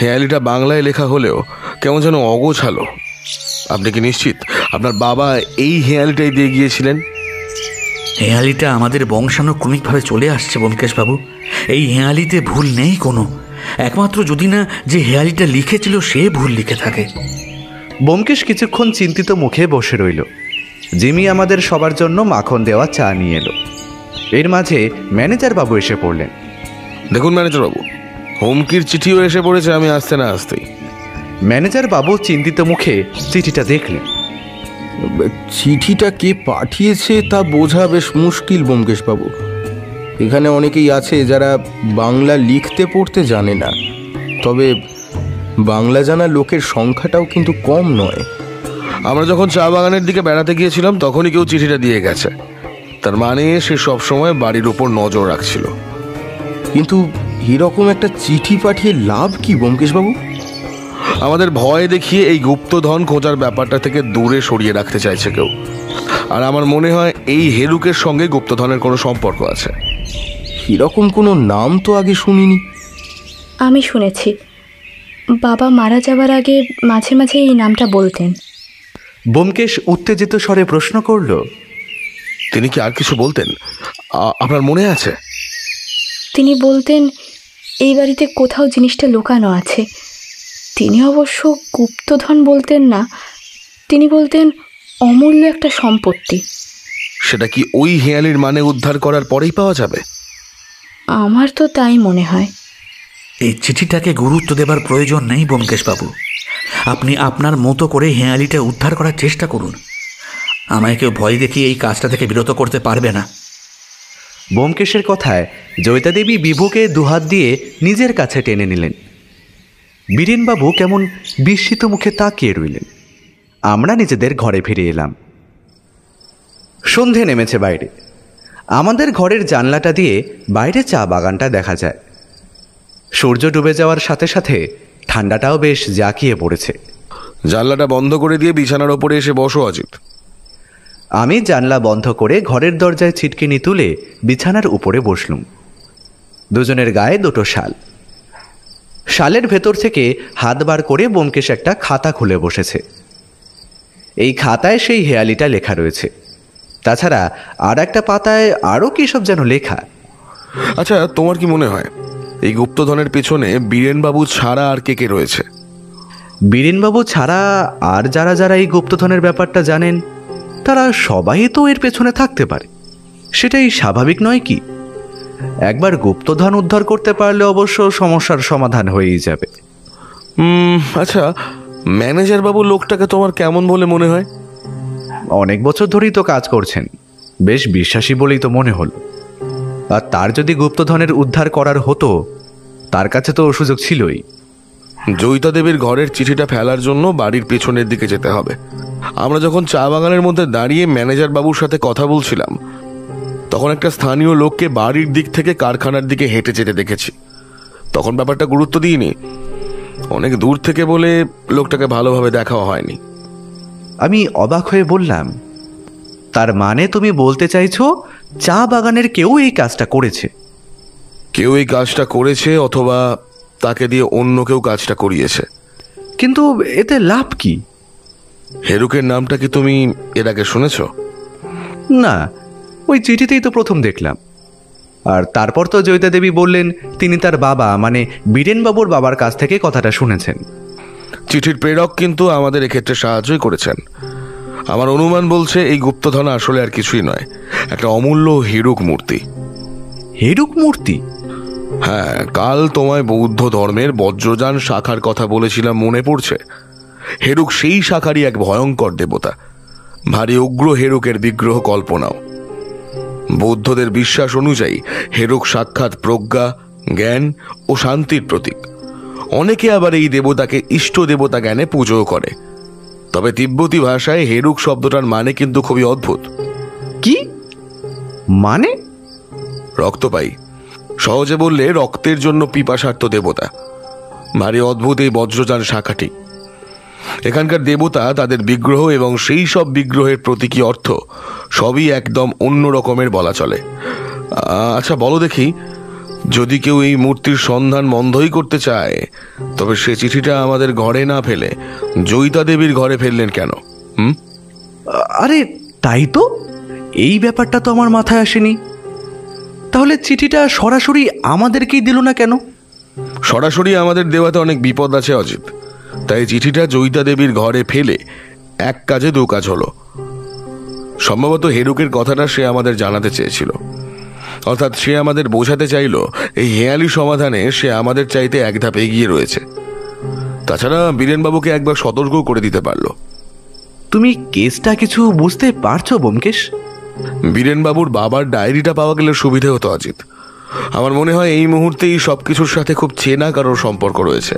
হেঁয়ালিটা বাংলায় লেখা হলেও কেমন যেন অগোছালো। আপনি কি নিশ্চিত আপনার বাবা এই হেঁয়ালিটাই দিয়ে গিয়েছিলেন? হেঁয়ালিটা আমাদের বংশানুক্রমিকভাবে চলে আসছে ব্যোমকেশবাবু। এই হেঁয়ালিতে ভুল নেই কোনো, একমাত্র যদি না যে হেঁয়ালিটা লিখেছিল সে ভুল লিখে থাকে। ব্যোমকেশ কিছুক্ষণ চিন্তিত মুখে বসে রইল। জিমি আমাদের সবার জন্য মাখন দেওয়া চা নিয়ে এলো। এর মাঝে ম্যানেজার বাবু এসে পড়লেন। দেখুন ম্যানেজার বাবু, হুমকির চিঠিও এসে পড়েছে আমি আসতে না আসতেই। ম্যানেজার বাবু চিন্তিত মুখে চিঠিটা দেখলেন। চিঠিটা কে পাঠিয়েছে তা বোঝা বেশ মুশকিল ব্যোমকেশবাবু। এখানে অনেকেই আছে যারা বাংলা লিখতে পড়তে জানে না, তবে বাংলা জানা লোকের সংখ্যাটাও কিন্তু কম নয়। আমরা যখন চা বাগানের দিকে বেড়াতে গিয়েছিলাম তখনই কেউ চিঠিটা দিয়ে গেছে। তার মানে সে সবসময় বাড়ির উপর নজর রাখছিল। কিন্তু এরকম একটা চিঠি পাঠিয়ে লাভ কি ব্যোমকেশবাবু? আমাদের ভয় দেখিয়ে এই গুপ্তধন খোঁজার ব্যাপারটা থেকে দূরে সরিয়ে রাখতে চাইছে কেউ। আর আমার মনে হয় এই হেরুকের সঙ্গে গুপ্তধনের কোনো সম্পর্ক আছে। এরকম কোনো নাম তো আগে শুনিনি। আমি শুনেছি, বাবা মারা যাবার আগে মাঝে মাঝে এই নামটা বলতেন। ব্যোমকেশ উত্তেজিত স্বরে প্রশ্ন করল, তিনি কি আর কিছু বলতেন? আপনার মনে আছে? তিনি বলতেন এই বাড়িতে কোথাও জিনিসটা লুকানো আছে। তিনি অবশ্য গুপ্তধন বলতেন না, তিনি বলতেন অমূল্য একটা সম্পত্তি। সেটা কি ওই হেয়ালির মানে উদ্ধার করার পরেই পাওয়া যাবে? আমার তো তাই মনে হয়। এই চিঠিটাকে গুরুত্ব দেবার প্রয়োজন নেই ব্যোমকেশবাবু। আপনি আপনার মতো করে হেঁয়ালিটা উদ্ধার করার চেষ্টা করুন। আমায় কেউ ভয় দেখিয়ে এই কাজটা থেকে বিরত করতে পারবে না। ব্যোমকেশের কথায় জয়িতা দেবী বিভুকে দুহাত দিয়ে নিজের কাছে টেনে নিলেন। বীরেনবাবু কেমন বিস্মিত মুখে তাকিয়ে রইলেন। আমরা নিজেদের ঘরে ফিরে এলাম। সন্ধে নেমেছে বাইরে। আমাদের ঘরের জানলাটা দিয়ে বাইরে চা বাগানটা দেখা যায়। সূর্য ডুবে যাওয়ার সাথে সাথে ঠান্ডাটাও বেশ জাঁকিয়ে পড়েছে। জানলাটা বন্ধ করে দিয়ে বিছানার ওপরে এসে বসো অজিত। আমি জানলা বন্ধ করে ঘরের দরজায় ছিটকিনি তুলে বিছানার উপরে বসলুম। দুজনের গায়ে দুটো শাল। শালের ভেতর থেকে হাত বার করে ব্যোমকেশ একটা খাতা খুলে বসেছে। এই খাতায় সেই হেয়ালিটা লেখা রয়েছে। তাছাড়া আর একটা পাতায় আরও কী সব যেন লেখা। আচ্ছা, তোমার কি মনে হয় এই গুপ্তধনের পেছনে বীরেনবাবু ছাড়া আর কে কে রয়েছে? বীরেনবাবু ছাড়া আর যারা যারা এই গুপ্তধনের ব্যাপারটা জানেন তারা সবাই তো এর পেছনে থাকতে পারে। সেটাই স্বাভাবিক নয় কি? একবার গুপ্তধন উদ্ধার করতে পারলে অবশ্য সমস্যার সমাধান হয়েই যাবে। আচ্ছা, ম্যানেজার বাবু লোকটাকে তোমার কেমন বলে মনে হয়? অনেক বছর ধরেই তো কাজ করছেন, বেশ বিশ্বাসী বলেই তো মনে হলো। আর তার যদি গুপ্তধনের উদ্ধার করার হতো তার কাছে তো সুযোগ ছিলই। জয়িতা দেবীর ঘরের চিঠিটা ফেলার জন্য বাড়ির পেছনের দিকে যেতে হবে। আমরা যখন চা বাগানের মধ্যে দাঁড়িয়ে ম্যানেজার বাবুর সাথে কথা বলছিলাম তখন একটা স্থানীয় লোককে বাড়ির দিক থেকে কারখানার দিকে হেঁটে যেতে দেখেছি। তখন ব্যাপারটা গুরুত্ব দিইনি, অনেক দূর থেকে বলে লোকটাকে ভালোভাবে দেখাও হয়নি। আমি অবাক হয়ে বললাম, তার মানে তুমি বলতে চাইছো চা বাগানের কেউ এই কাজটা করেছে? কেউ এই কাজটা করেছে অথবা তাকে দিয়ে অন্য কেউ কাজটা করিয়েছে। কিন্তু এতে লাভ কি? হেরুকের নামটা কি তুমি এর আগে শুনেছ? না, ওই চিঠিতেই তো প্রথম দেখলাম। আর তারপর তো জয়িতা দেবী বললেন তিনি তার বাবা মানে বীরেনবাবুর বাবার কাছ থেকে কথাটা শুনেছেন। চিঠির প্রেরক কিন্তু আমাদের এক্ষেত্রে সাহায্যই করেছেন। আমার অনুমান বলছে এই গুপ্তধন আসলে আর কিছুই নয়, একটা অমূল্য হেরুক মূর্তি। হেরুক মূর্তি? হ্যাঁ, কাল তোমায় বৌদ্ধ ধর্মের বজ্রযান শাখার কথা বলেছিলাম, মনে পড়ছে? হেরুক সেই শাখারই এক ভয়ঙ্কর দেবতা। ভারী উগ্র হেরুকের বিগ্রহ কল্পনাও। বৌদ্ধদের বিশ্বাস অনুযায়ী হেরুক সাক্ষাৎ প্রজ্ঞা, জ্ঞান ও শান্তির প্রতীক। অনেকে আবার এই দেবতাকে ইষ্ট দেবতা জ্ঞানে পুজোও করে। তবে তিব্বতী ভাষায় হেরুক শব্দটার মানে কিন্তু খুবই অদ্ভুত। কি মানে? রক্তপায়ী। সহজে বললে রক্তের জন্য পিপাসার্থ দেবতা। ভারী অদ্ভুত এই বজ্রযান শাখাটি। এখানকার দেবতা, তাদের বিগ্রহ এবং সেই সব বিগ্রহের প্রতীকী অর্থ সবই একদম অন্য রকমের বলা চলে। আচ্ছা বলো দেখি, যদি কেউ এই মূর্তির সন্ধান বন্ধই করতে চায় তবে সে চিঠিটা আমাদের ঘরে না ফেলে জয়িতা দেবীর ঘরে ফেললেন কেন? আরে তাই তো, এই ব্যাপারটা তো আমার মাথায় আসেনি। তাহলে চিঠিটা সরাসরি আমাদেরকেই দিল না কেন? সরাসরি আমাদের দেওয়াতে অনেক বিপদ আছে অজিত। তাই চিঠিটা জয়িতা দেবীর ঘরে ফেলে এক কাজে দু কাজ হলো। সম্ভবত হেরুকের কথাটা সে আমাদের জানাতে চেয়েছিল, অর্থাৎ সে আমাদের বোঝাতে চাইল এই হেয়ালি সমাধানে সে আমাদের চাইতে এক ধাপ এগিয়ে রয়েছে। তাছাড়া বীরেনবাবুকে একবার সতর্ক করে দিতে পারলো। তুমি কেসটা কিছু বুঝতে পারছো ব্যোমকেশ? বীরেনবাবুর বাবার ডায়েরিটা পাওয়া গেলে সুবিধে হতো অজিত। আমার মনে হয় এই মুহূর্তেই সবকিছুর সাথে খুব চেনা কারোর সম্পর্ক রয়েছে।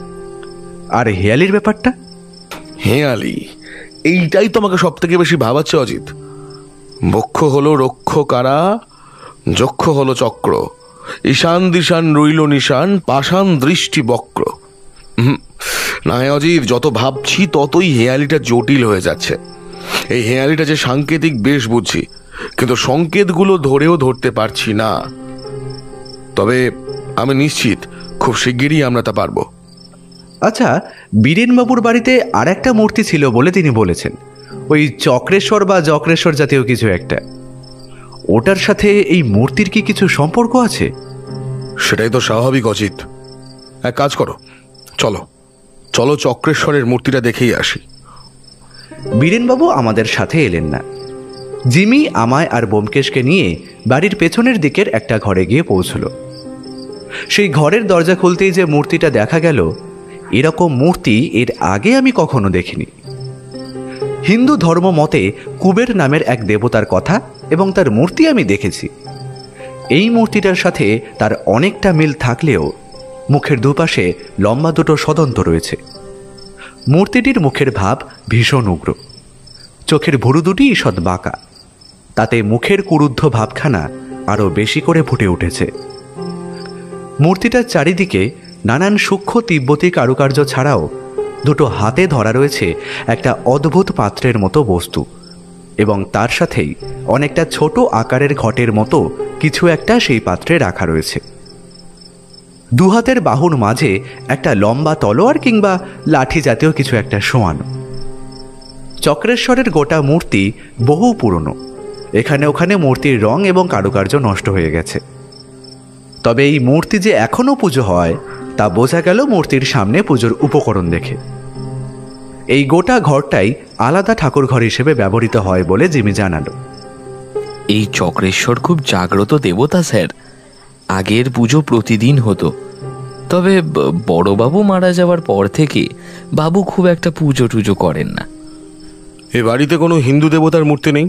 আর হেয়ালির ব্যাপারটা? হেয়ালি, এইটাই তোমাকে সব থেকে বেশি ভাবাচ্ছে অজিত। বক্ষ হলো রক্ষকারা, যক্ষ হলো চক্র, ঈশান দিশান রইল নিশান, পাষাণ দৃষ্টি বক্র। না অজিত, যত ভাবছি ততই হেয়ালিটা জটিল হয়ে যাচ্ছে। এই হেয়ালিটা যে সাংকেতিক বেশ বুঝছি, কিন্তু সংকেতগুলো ধরেও ধরতে পারছি না। তবে আমি নিশ্চিত খুব শিগগিরই আমরা তা পারবো। আচ্ছা, বীরেনবাবুর বাড়িতে আর একটা মূর্তি ছিল বলে তিনি বলেছেন, ওই চক্রেশ্বর বা যক্রেশ্বর জাতীয় কিছু একটা। ওটার সাথে এই মূর্তির কি কিছু সম্পর্ক আছে? সেটাই তো স্বাভাবিক অজিত। এক কাজ করো, চলো চলো চক্রেশ্বরের মূর্তিটা দেখেই আসি। বীরেনবাবু আমাদের সাথে এলেন না। জিমি আমায় আর ব্যোমকেশকে নিয়ে বাড়ির পেছনের দিকের একটা ঘরে গিয়ে পৌঁছল। সেই ঘরের দরজা খুলতেই যে মূর্তিটা দেখা গেল, এরকম মূর্তি এর আগে আমি কখনো দেখিনি। হিন্দু ধর্ম মতে কুবের নামের এক দেবতার কথা এবং তার মূর্তি আমি দেখেছি। এই মূর্তিটার সাথে তার অনেকটা মিল থাকলেও মুখের দুপাশে লম্বা দুটো সদন্ত রয়েছে। মূর্তিটির মুখের ভাব ভীষণ উগ্র, চোখের ভুরু দুটি ঈষৎ বাঁকা, তাতে মুখের কুরুদ্ধ ভাবখানা আরও বেশি করে ফুটে উঠেছে। মূর্তিটার চারিদিকে নানান সূক্ষ্ম তিব্বতী কারুকার্য ছাড়াও দুটো হাতে ধরা রয়েছে একটা অদ্ভুত পাত্রের মতো বস্তু, এবং তার সাথেই অনেকটা ছোট আকারের ঘটের মতো কিছু একটা সেই পাত্রে রাখা রয়েছে। দুহাতের বাহুর মাঝে একটা লম্বা তলোয়ার কিংবা লাঠি জাতীয় কিছু একটা শোয়ানো। চক্রেশ্বরের গোটা মূর্তি বহু পুরনো, এখানে ওখানে মূর্তির রং এবং কারুকার্য নষ্ট হয়ে গেছে। তবে এই মূর্তি যে এখনও পুজো হয় তা বোঝা গেল মূর্তির সামনে পুজোর উপকরণ দেখে। এই গোটা ঘরটাই আলাদা ঠাকুর ঘর হিসেবে ব্যবহৃত হয় বলে জিমি জানালো। এই চক্রেশ্বর খুব জাগ্রত দেবতা স্যার। আগের পুজো প্রতিদিন হতো, তবে বড়বাবু মারা যাওয়ার পর থেকে বাবু খুব একটা পুজো টুজো করেন না। এ বাড়িতে কোনো হিন্দু দেবতার মূর্তি নেই?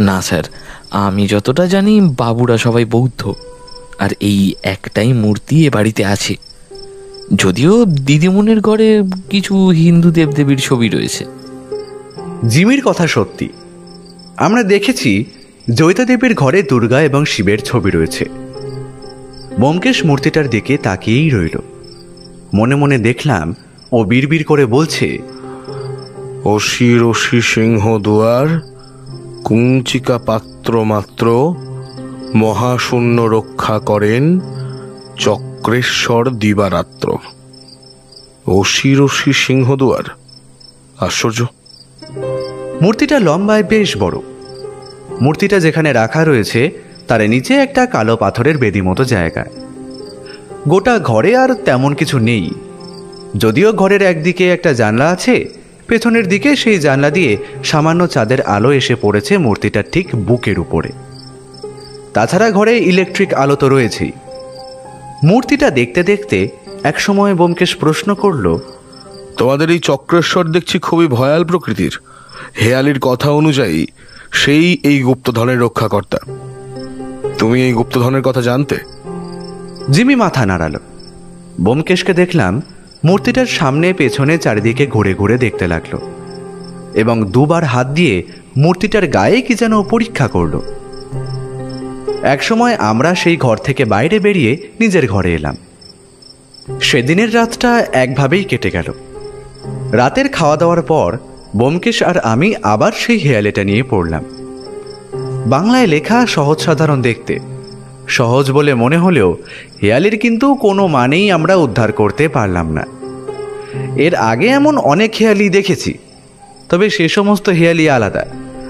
না স্যার, আমি যতটা জানি বাবুরা সবাই বৌদ্ধ, আর এই একটাই মূর্তি এ বাড়িতে আছে। যদিও দিদিমণির ঘরে কিছু হিন্দু দেবদেবীর ছবি রয়েছে। জিমির কথা সত্যি, আমরা দেখেছি জয়িতা দেবীর ঘরে দুর্গা এবং শিবের ছবি রয়েছে। ব্যোমকেশ মূর্তিটার দিকে তাকিয়েই রইল। মনে মনে দেখলাম ও বিড়বিড় করে বলছে, অসি রশি সিংহ দুয়ার, কুঞ্চিকা পাত্র মাত্র, মহাশূন্য রক্ষা করেন চক্রেশ্বর দিবারাত্র। অসি রশি সিংহ দুয়ার, আশ্চর্য। মূর্তিটা লম্বায় বেশ বড়। মূর্তিটা যেখানে রাখা রয়েছে তার নিচে একটা কালো পাথরের বেদি মতো জায়গা। গোটা ঘরে আর তেমন কিছু নেই, যদিও ঘরের একদিকে একটা জানলা আছে, পেছনের দিকে সেই জানলা দিয়ে সামান্য চাঁদের আলো এসে পড়েছে মূর্তিটার ঠিক বুকের উপরে। তাছাড়া ঘরে ইলেকট্রিক আলো তো রয়েছেই। মূর্তিটা দেখতে দেখতে একসময় ব্যোমকেশ প্রশ্ন করল, তোমাদের এই চক্রেশ্বর দেখছি খুবই ভয়াল প্রকৃতির। হেয়ালির কথা অনুযায়ী সেই এই গুপ্তধনের রক্ষাকর্তা। তুমি এই গুপ্তধনের কথা জানতে? জিমি মাথা নাড়াল। ব্যোমকেশকে দেখলাম মূর্তিটার সামনে পেছনে চারিদিকে ঘুরে ঘুরে দেখতে লাগলো এবং দুবার হাত দিয়ে মূর্তিটার গায়ে কি যেন পরীক্ষা করল। একসময় আমরা সেই ঘর থেকে বাইরে বেরিয়ে নিজের ঘরে এলাম। সেদিনের রাতটা একভাবেই কেটে গেল। রাতের খাওয়া দাওয়ার পর ব্যোমকেশ আর আমি আবার সেই হেয়ালিটা নিয়ে পড়লাম। বাংলায় লেখা সহজ সাধারণ দেখতে, সহজ বলে মনে হলেও হেয়ালির কিন্তু কোনো মানেই আমরা উদ্ধার করতে পারলাম না। এর আগে এমন অনেক হেয়ালি দেখেছি, তবে সে সমস্ত হেয়ালি আলাদা,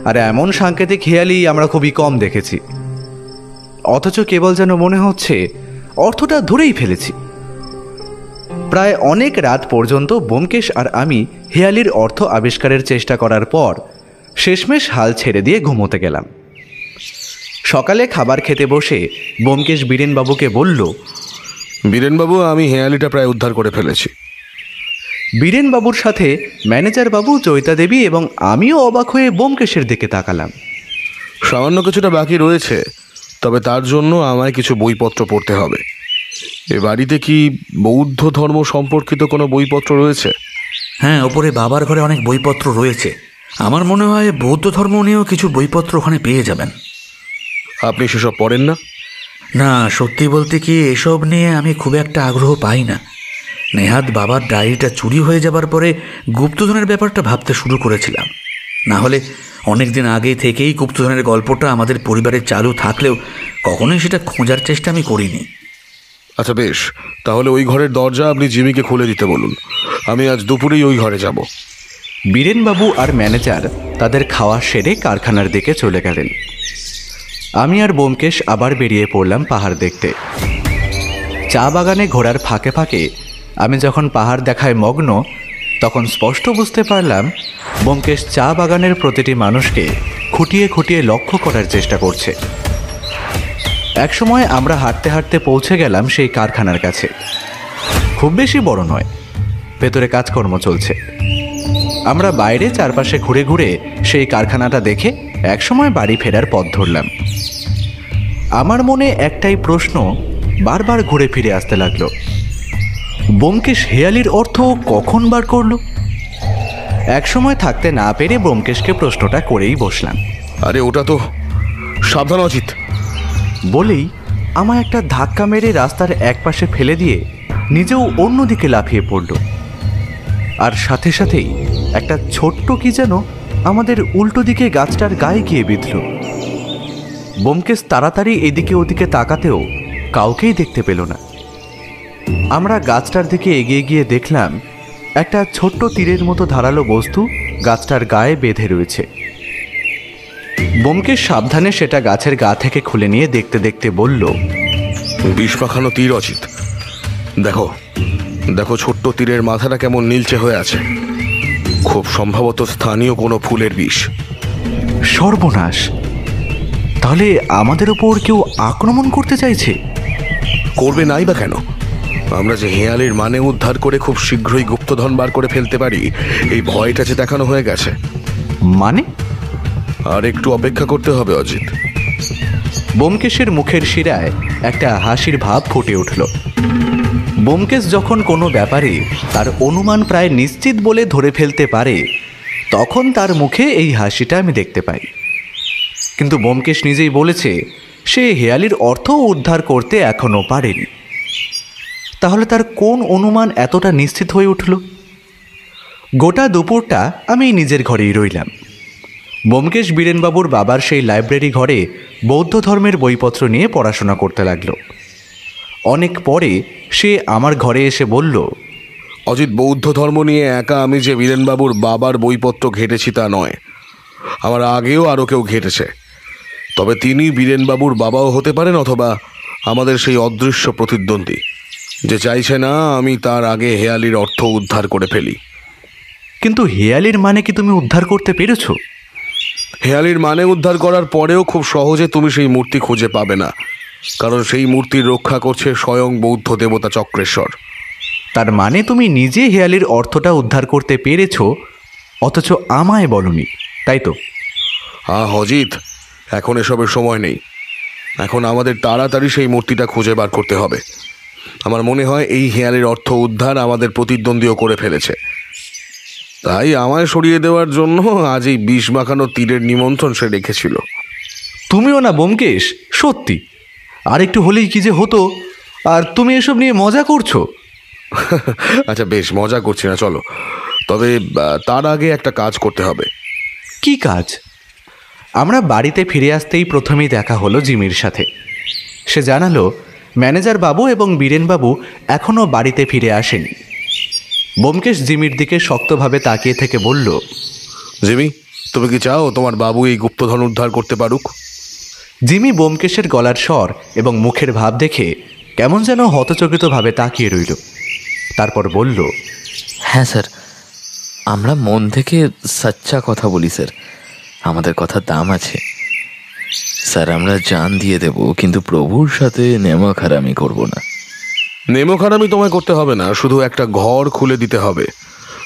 আর এমন সাংকেতিক হেয়ালি আমরা খুবই কম দেখেছি। অথচ কেবল যেন মনে হচ্ছে অর্থটা ধরেই ফেলেছি। প্রায় অনেক রাত পর্যন্ত ব্যোমকেশ আর আমি হেয়ালির অর্থ আবিষ্কারের চেষ্টা করার পর শেষমেশ হাল ছেড়ে দিয়ে ঘুমোতে গেলাম। সকালে খাবার খেতে বসে ব্যোমকেশ বীরেনবাবুকে বলল, বীরেনবাবু, আমি হেয়ালিটা প্রায় উদ্ধার করে ফেলেছি। বীরেনবাবুর সাথে ম্যানেজার বাবু, জয়িতা দেবী এবং আমিও অবাক হয়ে ব্যোমকেশের দিকে তাকালাম। সামান্য কিছুটা বাকি রয়েছে, তবে তার জন্য আমায় কিছু বইপত্র পড়তে হবে। এ বাড়িতে কি বৌদ্ধ ধর্ম সম্পর্কিত কোনো বইপত্র রয়েছে? হ্যাঁ, ওপরে বাবার ঘরে অনেক বইপত্র রয়েছে। আমার মনে হয় বৌদ্ধ ধর্ম নিয়েও কিছু বইপত্র ওখানে পেয়ে যাবেন। আপনি সেসব পড়েন না? না, সত্যি বলতে কি এসব নিয়ে আমি খুব একটা আগ্রহ পাই না। নেহাত বাবার ডায়েরিটা চুরি হয়ে যাবার পরে গুপ্তধনের ব্যাপারটা ভাবতে শুরু করেছিলাম। না হলে অনেক দিন আগে থেকেই গুপ্তধনের গল্পটা আমাদের পরিবারে চালু থাকলেও কখনোই সেটা খোঁজার চেষ্টা আমি করিনি। আচ্ছা বেশ, তাহলে ওই ঘরের দরজা আপনি জিমিকে খুলে দিতে বলুন। আমি আজ দুপুরেই ওই ঘরে যাব। বীরেনবাবু আর ম্যানেজার তাদের খাওয়া সেরে কারখানার দিকে চলে গেলেন। আমি আর ব্যোমকেশ আবার বেরিয়ে পড়লাম পাহাড় দেখতে। চা বাগানে ঘোরার ফাঁকে ফাঁকে আমি যখন পাহাড় দেখায় মগ্ন, তখন স্পষ্ট বুঝতে পারলাম ব্যোমকেশ চা বাগানের প্রতিটি মানুষকে খুঁটিয়ে খুঁটিয়ে লক্ষ্য করার চেষ্টা করছে। একসময় আমরা হাঁটতে হাঁটতে পৌঁছে গেলাম সেই কারখানার কাছে। খুব বেশি বড় নয়, ভেতরে কাজকর্ম চলছে। আমরা বাইরে চারপাশে ঘুরে ঘুরে সেই কারখানাটা দেখে একসময় বাড়ি ফেরার পথ ধরলাম। আমার মনে একটাই প্রশ্ন বারবার ঘুরে ফিরে আসতে লাগলো, ব্যোমকেশ হেয়ালির অর্থ কখন বার করলো? একসময় থাকতে না পেরে ব্যোমকেশকে প্রশ্নটা করেই বসলাম। আরে ওটা তো সাবধান অজিত বলেই আমায় একটা ধাক্কা মেরে রাস্তার একপাশে ফেলে দিয়ে নিজেও অন্যদিকে লাফিয়ে পড়ল। আর সাথে সাথেই একটা ছোট্ট কি যেন আমাদের উল্টো দিকে গাছটার গায়ে গিয়ে বিঁধল। ব্যোমকেশ তাড়াতাড়ি এদিকে ওদিকে তাকাতেও কাউকেই দেখতে পেল না। আমরা গাছটার দিকে এগিয়ে গিয়ে দেখলাম একটা ছোট্ট তীরের মতো ধারালো বস্তু গাছটার গায়ে বেঁধে রয়েছে। ব্যোমকেশ সাবধানে সেটা গাছের গা থেকে খুলে নিয়ে দেখতে দেখতে বলল, বিষ মাখানো তীর অজিত। দেখো দেখো, ছোট্ট তীরের মাথাটা কেমন নীলচে হয়ে আছে। খুব সম্ভবত স্থানীয় কোনো ফুলের বিষ। সর্বনাশ! তাহলে আমাদের ওপর কেউ আক্রমণ করতে চাইছে? করবে নাই বা কেন? আমরা যে হেয়ালির মানে উদ্ধার করে খুব শীঘ্রই গুপ্তধন বার করে ফেলতে পারি, এই ভয়টা যে দেখানো হয়ে গেছে। মানে? আর একটু অপেক্ষা করতে হবে অজিত। ব্যোমকেশের মুখের শিরায় একটা হাসির ভাব ফুটে উঠল। ব্যোমকেশ যখন কোনো ব্যাপারে তার অনুমান প্রায় নিশ্চিত বলে ধরে ফেলতে পারে, তখন তার মুখে এই হাসিটা আমি দেখতে পাই। কিন্তু ব্যোমকেশ নিজেই বলেছে সে হেয়ালির অর্থ উদ্ধার করতে এখনো পারেনি। তাহলে তার কোন অনুমান এতটা নিশ্চিত হয়ে উঠল? গোটা দুপুরটা আমি নিজের ঘরেই রইলাম। ব্যোমকেশ বীরেনবাবুর বাবার সেই লাইব্রেরি ঘরে বৌদ্ধ ধর্মের বইপত্র নিয়ে পড়াশোনা করতে লাগলো। অনেক পরে সে আমার ঘরে এসে বলল, অজিত, বৌদ্ধ ধর্ম নিয়ে একা আমি যে বীরেনবাবুর বাবার বইপত্র ঘেটেছি তা নয়, আমার আগেও আরও কেউ ঘেটেছে। তবে তিনি বীরেনবাবুর বাবাও হতে পারেন, অথবা আমাদের সেই অদৃশ্য প্রতিদ্বন্দ্বী যে চাইছে না আমি তার আগে হেয়ালির অর্থ উদ্ধার করে ফেলি। কিন্তু হেয়ালির মানে কি তুমি উদ্ধার করতে পেরেছ? হেয়ালির মানে উদ্ধার করার পরেও খুব সহজে তুমি সেই মূর্তি খুঁজে পাবে না, কারণ সেই মূর্তির রক্ষা করছে স্বয়ং বৌদ্ধ দেবতা চক্রেশ্বর। তার মানে তুমি নিজে হেয়ালির অর্থটা উদ্ধার করতে পেরেছ, অথচ আমায় বলনি, তাই তো? অজিত, এখন এসবের সময় নেই। এখন আমাদের তাড়াতাড়ি সেই মূর্তিটা খুঁজে বার করতে হবে। আমার মনে হয় এই হেয়ালির অর্থ উদ্ধার আমাদের প্রতিদ্বন্দ্বীও করে ফেলেছে। তাই আমায় সরিয়ে দেওয়ার জন্য আজ এই বিষ মাখানো তীরের নিমন্ত্রণ সে রেখেছিল। তুমিও না ব্যোমকেশ, সত্যি আর একটু হলেই কি যে হতো, আর তুমি এসব নিয়ে মজা করছো। আচ্ছা বেশ, মজা করছি না, চলো। তবে তার আগে একটা কাজ করতে হবে। কি কাজ? আমরা বাড়িতে ফিরে আসতেই প্রথমেই দেখা হলো জিমির সাথে। সে জানালো ম্যানেজার বাবু এবং বীরেনবাবু এখনও বাড়িতে ফিরে আসেনি। ব্যোমকেশ জিমির দিকে শক্তভাবে তাকিয়ে থেকে বলল, জিমি, তুমি কি চাও তোমার বাবু এই গুপ্তধন উদ্ধার করতে পারুক? জিমি ব্যোমকেশের গলার স্বর এবং মুখের ভাব দেখে কেমন যেন হতচকিতভাবে তাকিয়ে রইল। তারপর বলল, হ্যাঁ স্যার, আমরা মন থেকে সচ্চা কথা বলি স্যার। আমাদের কথার দাম আছে স্যার। আমরা জান দিয়ে দেব, কিন্তু প্রভুর সাথে নেমখারামি করব না। নেমখারামি তোমায় করতে হবে না, শুধু একটা ঘর খুলে দিতে হবে,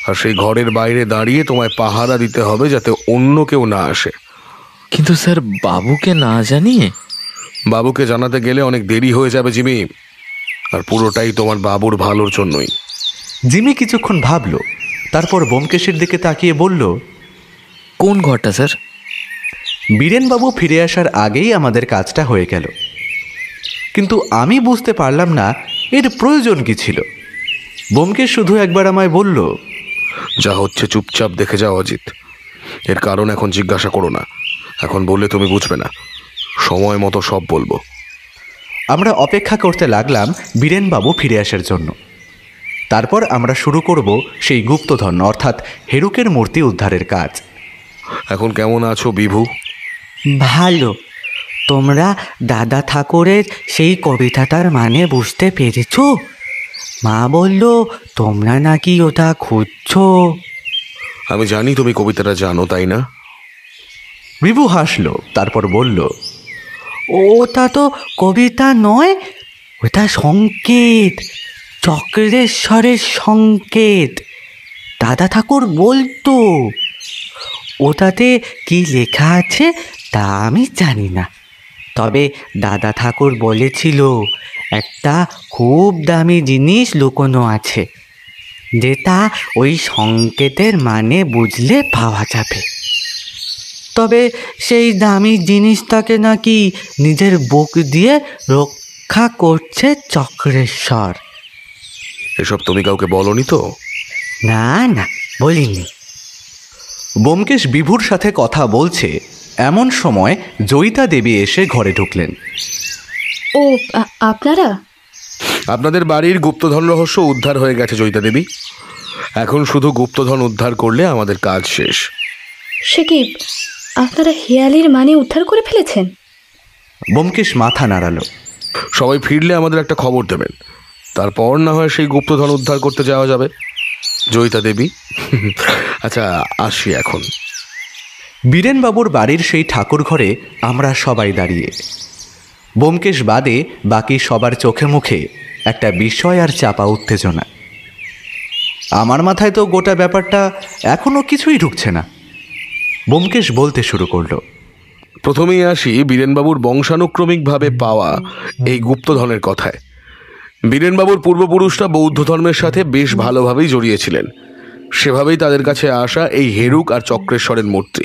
আর সেই ঘরের বাইরে দাঁড়িয়ে তোমায় পাহারা দিতে হবে যাতে অন্য কেউ না আসে। কিন্তু স্যার, বাবুকে না জানিয়ে? বাবুকে জানাতে গেলে অনেক দেরি হয়ে যাবে জিমি, আর পুরোটাই তোমার বাবুর ভালোর জন্যই। জিমি কিছুক্ষণ ভাবল, তারপর ব্যোমকেশের দিকে তাকিয়ে বলল, কোন ঘরটা স্যার? বীরেনবাবু ফিরে আসার আগেই আমাদের কাজটা হয়ে গেল, কিন্তু আমি বুঝতে পারলাম না এর প্রয়োজন কি ছিল। ব্যোমকেশ শুধু একবার আমায় বলল, যা হচ্ছে চুপচাপ দেখে যাও অজিত। এর কারণ এখন জিজ্ঞাসা করো না, এখন বললে তুমি বুঝবে না, সময় মতো সব বলবো। আমরা অপেক্ষা করতে লাগলাম বীরেনবাবু ফিরে আসার জন্য। তারপর আমরা শুরু করব সেই গুপ্তধন অর্থাৎ হেরুকের মূর্তি উদ্ধারের কাজ। এখন কেমন আছো বিভু? ভালো। তোমরা দাদা ঠাকুরের সেই কবিতাটার মানে বুঝতে পেরেছ? মা বলল তোমরা নাকি ওটা খুঁজছো। আমি জানি তুমি কবিতাটা জানো, তাই না? বিভু হাসলো, তারপর বলল, ওটা তো কবিতা নয়, ওটা সংকেত, চক্রেশ্বরের সংকেত। দাদা ঠাকুর বলতো। ওটাতে কি লেখা আছে তা আমি জানি না, তবে দাদা ঠাকুর বলেছিল একটা খুব দামি জিনিস লুকোনো আছে, যেটা ওই সংকেতের মানে বুঝলে পাওয়া যাবে। তবে সেই দামি জিনিসটাকে নাকি নিজের বুক দিয়ে রক্ষা করছে চক্রেশ্বর। এসব তুমি কাউকে বলনি তো? না না, বলিনি। ব্যোমকেশ বিভুর সাথে কথা বলছে এমন সময় জয়িতা দেবী এসে ঘরে ঢুকলেন। ও আপনারা? আপনাদের বাড়ির গুপ্তধন রহস্য উদ্ধার হয়ে গেছে জয়িতা দেবী। এখন শুধু গুপ্তধন উদ্ধার করলে আমাদের কাজ শেষ। সে কি, আপনারা হেয়ালির মানে উদ্ধার করে ফেলেছেন? ব্যোমকেশ মাথা নাড়ালো। সবাই ফিরলে আমাদের একটা খবর দেবেন, তারপর না হয় সেই গুপ্তধন উদ্ধার করতে যাওয়া যাবে। জয়িতা দেবী, আচ্ছা আসি এখন। বীরেনবাবুর বাড়ির সেই ঠাকুর ঘরে আমরা সবাই দাঁড়িয়ে। ব্যোমকেশ বাদে বাকি সবার চোখে মুখে একটা বিস্ময় আর চাপা উত্তেজনা। আমার মাথায় তো গোটা ব্যাপারটা এখনো কিছুই ঢুকছে না। ব্যোমকেশ বলতে শুরু করলো, প্রথমেই আসি বীরেনবাবুর বংশানুক্রমিকভাবে পাওয়া এই গুপ্তধনের কথায়। বীরেনবাবুর পূর্বপুরুষরা বৌদ্ধ ধর্মের সাথে বেশ ভালোভাবেই জড়িয়েছিলেন। সেভাবেই তাদের কাছে আসা এই হেরুক আর চক্রেশ্বরের মূর্তি।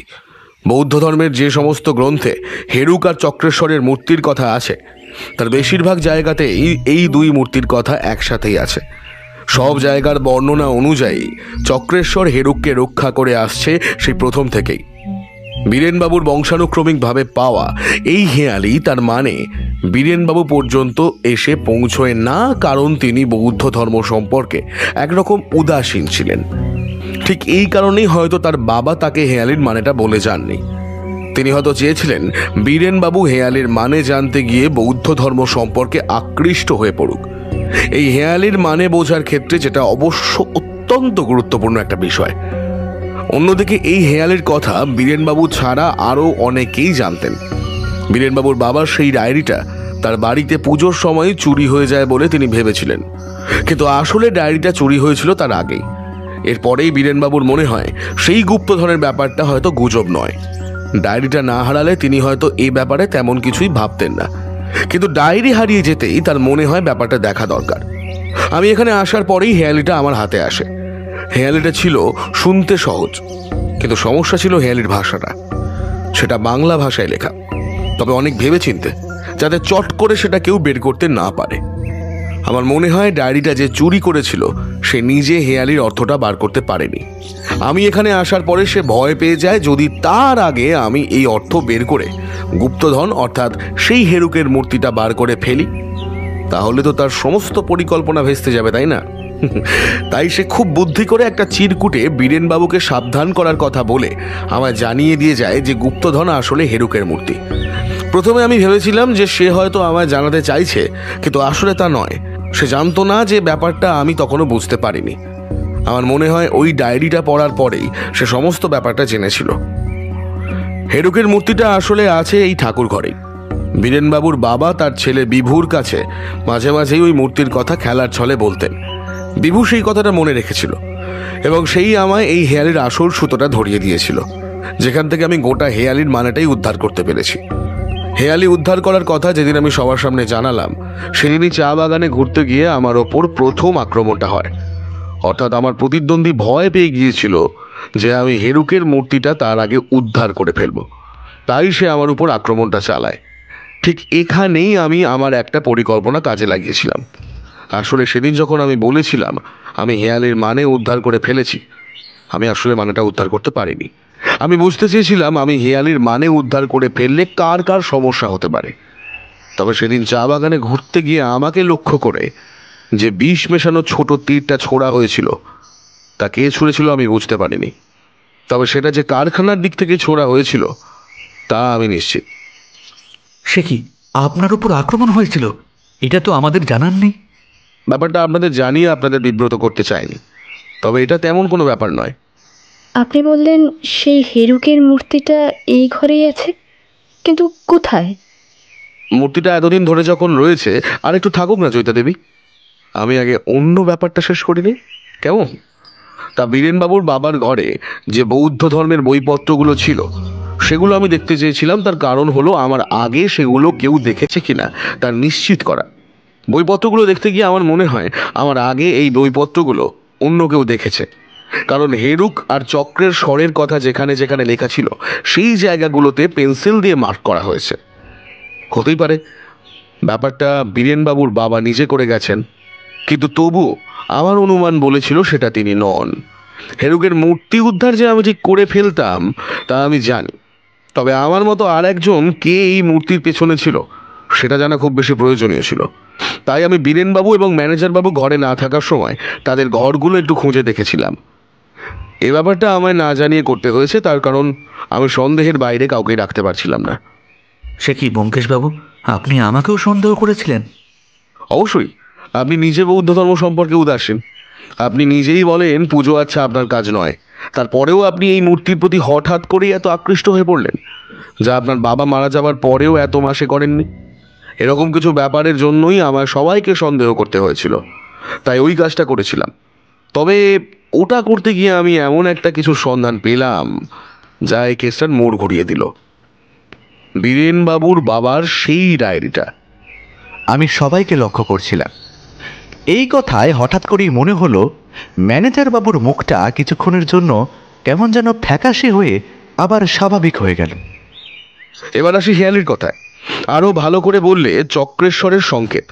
বৌদ্ধ ধর্মের যে সমস্ত গ্রন্থে হেরুক আর চক্রেশ্বরের মূর্তির কথা আছে, তার বেশিরভাগ জায়গাতেই এই দুই মূর্তির কথা একসাথেই আছে। সব জায়গার বর্ণনা অনুযায়ী চক্রেশ্বর হেরুককে রক্ষা করে আসছে সেই প্রথম থেকেই। বীরেনবাবুর বংশানুক্রমিকভাবে পাওয়া এই হেয়ালি তার মানে বীরেনবাবু পর্যন্ত এসে পৌঁছয় না, কারণ তিনি বৌদ্ধ ধর্ম সম্পর্কে একরকম উদাসীন ছিলেন। ঠিক এই কারণেই হয়তো তার বাবা তাকে হেয়ালির মানেটা বলে যাননি। তিনি হয়তো চেয়েছিলেন বীরেনবাবু হেয়ালির মানে জানতে গিয়ে বৌদ্ধ ধর্ম সম্পর্কে আকৃষ্ট হয়ে পড়ুক। এই হেয়ালির মানে বোঝার ক্ষেত্রে যেটা অবশ্য অত্যন্ত গুরুত্বপূর্ণ একটা বিষয়। অন্যদিকে এই হেয়ালির কথা বীরেনবাবু ছাড়া আরও অনেকেই জানতেন। বীরেনবাবুর বাবার সেই ডায়েরিটা তার বাড়িতে পুজোর সময় চুরি হয়ে যায় বলে তিনি ভেবেছিলেন, কিন্তু আসলে ডায়েরিটা চুরি হয়েছিল তার আগেই। এরপরেই বীরেনবাবুর মনে হয় সেই গুপ্তধনের ব্যাপারটা হয়তো গুজব নয়। ডায়েরিটা না হারালে তিনি হয়তো এই ব্যাপারে তেমন কিছুই ভাবতেন না, কিন্তু ডায়েরি হারিয়ে যেতেই তার মনে হয় ব্যাপারটা দেখা দরকার। আমি এখানে আসার পরেই হেয়ালিটা আমার হাতে আসে। হেয়ালিটা ছিল শুনতে সহজ, কিন্তু সমস্যা ছিল হেয়ালির ভাষাটা। সেটা বাংলা ভাষায় লেখা, তবে অনেক ভেবেচিন্তে, যাতে চট করে সেটা কেউ বের করতে না পারে। আমার মনে হয় ডায়েরিটা যে চুরি করেছিল সে নিজে হেয়ালির অর্থটা বার করতে পারেনি। আমি এখানে আসার পরে সে ভয় পেয়ে যায় যদি তার আগে আমি এই অর্থ বের করে গুপ্তধন অর্থাৎ সেই হেরুকের মূর্তিটা বার করে ফেলি, তাহলে তো তার সমস্ত পরিকল্পনা ভেস্তে যাবে, তাই না? তাই সে খুব বুদ্ধি করে একটা চিরকুটে বীরেনবাবুকে সাবধান করার কথা বলে আমায় জানিয়ে দিয়ে যায় যে গুপ্তধন আসলে হেরুকের মূর্তি। প্রথমে আমি ভেবেছিলাম যে সে হয়তো আমায় জানাতে চাইছে, কিন্তু আসলে তা নয়। সে জানতো না যে ব্যাপারটা আমি তখনও বুঝতে পারিনি। আমার মনে হয় ওই ডায়েরিটা পড়ার পরেই সে সমস্ত ব্যাপারটা জেনেছিল। হেরুকের মূর্তিটা আসলে আছে এই ঠাকুর ঘরেই। বীরেনবাবুর বাবা তার ছেলে বিভুর কাছে মাঝে মাঝেই ওই মূর্তির কথা খেলার ছলে বলতেন। বিভু সেই কথাটা মনে রেখেছিল এবং সেই আমায় এই হেয়ালির আসল সুতোটা ধরিয়ে দিয়েছিল, যেখান থেকে আমি গোটা হেয়ালির মানেটাই উদ্ধার করতে পেরেছি। হেয়ালি উদ্ধার করার কথা যেদিন আমি সবার সামনে জানালাম, সেদিনই চা বাগানে ঘুরতে গিয়ে আমার ওপর প্রথম আক্রমণটা হয়। অর্থাৎ আমার প্রতিদ্বন্দ্বী ভয় পেয়ে গিয়েছিল যে আমি হেরুকের মূর্তিটা তার আগে উদ্ধার করে ফেলবো, তাই সে আমার উপর আক্রমণটা চালায়। ঠিক এখানেই আমি আমার একটা পরিকল্পনা কাজে লাগিয়েছিলাম। আসলে সেদিন যখন আমি বলেছিলাম আমি হেয়ালির মানে উদ্ধার করে ফেলেছি, আমি আসলে মানেটা উদ্ধার করতে পারিনি। আমি বুঝতে চেয়েছিলাম আমি হেয়ালির মানে উদ্ধার করে ফেললে কার কার সমস্যা হতে পারে। তবে সেদিন চা বাগানে ঘুরতে গিয়ে আমাকে লক্ষ্য করে যে বিষ মেশানো ছোট তীরটা ছোড়া হয়েছিল, তা কে ছুঁড়েছিল আমি বুঝতে পারিনি। তবে সেটা যে কারখানার দিক থেকে ছোড়া হয়েছিল তা আমি নিশ্চিত। সে কি, আপনার উপর আক্রমণ হয়েছিল? এটা তো আমাদের জানার নেই। ব্যাপারটা আপনাদের জানিয়ে আপনাদের বিব্রত করতে চাইনি, তবে এটা তেমন কোনো ব্যাপার নয়। আপনি বললেন সেই হেরুকের মূর্তিটা এই ঘরেই আছে, কিন্তু কোথায়? মূর্তিটা এতদিন ধরে যখন রয়েছে, আর একটু থাকুক না চৈতা দেবী, আমি আগে অন্য ব্যাপারটা শেষ করিনি কেমন? তা বীরেনবাবুর বাবার ঘরে যে বৌদ্ধ ধর্মের বইপত্রগুলো ছিল সেগুলো আমি দেখতে চেয়েছিলাম। তার কারণ হলো আমার আগে সেগুলো কেউ দেখেছে কিনা তার নিশ্চিত করা। বইপত্রগুলো দেখতে গিয়ে আমার মনে হয় আমার আগে এই বইপত্রগুলো অন্য কেউ দেখেছে, কারণ হেরুক আর চক্রের স্বরের কথা যেখানে যেখানে লেখা ছিল সেই জায়গাগুলোতে পেন্সিল দিয়ে মার্ক করা হয়েছে। হতেই পারে ব্যাপারটা বীরেনবাবুর বাবা নিজে করে গেছেন, কিন্তু তবুও আমার অনুমান বলেছিল সেটা তিনি নন। হেরুকের মূর্তি উদ্ধার যে আমি ঠিক করে ফেলতাম তা আমি জানি, তবে আমার মতো আর একজন কে এই মূর্তির পেছনে ছিল সেটা জানা খুব বেশি প্রয়োজনীয় ছিল। তাই আমি বীরেনবাবু এবং ম্যানেজারবাবু ঘরে না থাকার সময় তাদের ঘরগুলো একটু খুঁজে দেখেছিলাম। এ ব্যাপারটা আমায় না জানিয়ে করতে হয়েছে, তার কারণ আমি সন্দেহের বাইরে কাউকে রাখতে পারছিলাম না। সে কি ব্যোমকেশবাবু, আপনি আমাকেও সন্দেহ করেছিলেন? অবশ্যই, আপনি নিজে বৌদ্ধ ধর্ম সম্পর্কে উদাসীন। আপনি নিজেই বলেন পুজো আচ্ছা আপনার কাজ নয়, তারপরেও আপনি এই মূর্তির প্রতি হঠাৎ করেই এত আকৃষ্ট হয়ে পড়লেন, যা আপনার বাবা মারা যাওয়ার পরেও এত মাসে করেননি। এরকম কিছু ব্যাপারের জন্যই আমার সবাইকে সন্দেহ করতে হয়েছিল, তাই ওই কাজটা করেছিলাম। তবে ওটা করতে গিয়ে আমি এমন একটা কিছু সন্ধান পেলাম যা এই কেসটার মোড় ঘুরিয়ে দিল। বীরেনবাবুর বাবার সেই ডায়েরিটা। আমি সবাইকে লক্ষ্য করছিলাম। এই কথায় হঠাৎ করেই মনে হলো ম্যানেজার বাবুর মুখটা কিছুক্ষণের জন্য কেমন যেন ফ্যাকাশে হয়ে আবার স্বাভাবিক হয়ে গেল। এবার আসি হেয়ালির কথায়। আরো ভালো করে বললে চক্রেশ্বরের সংকেত।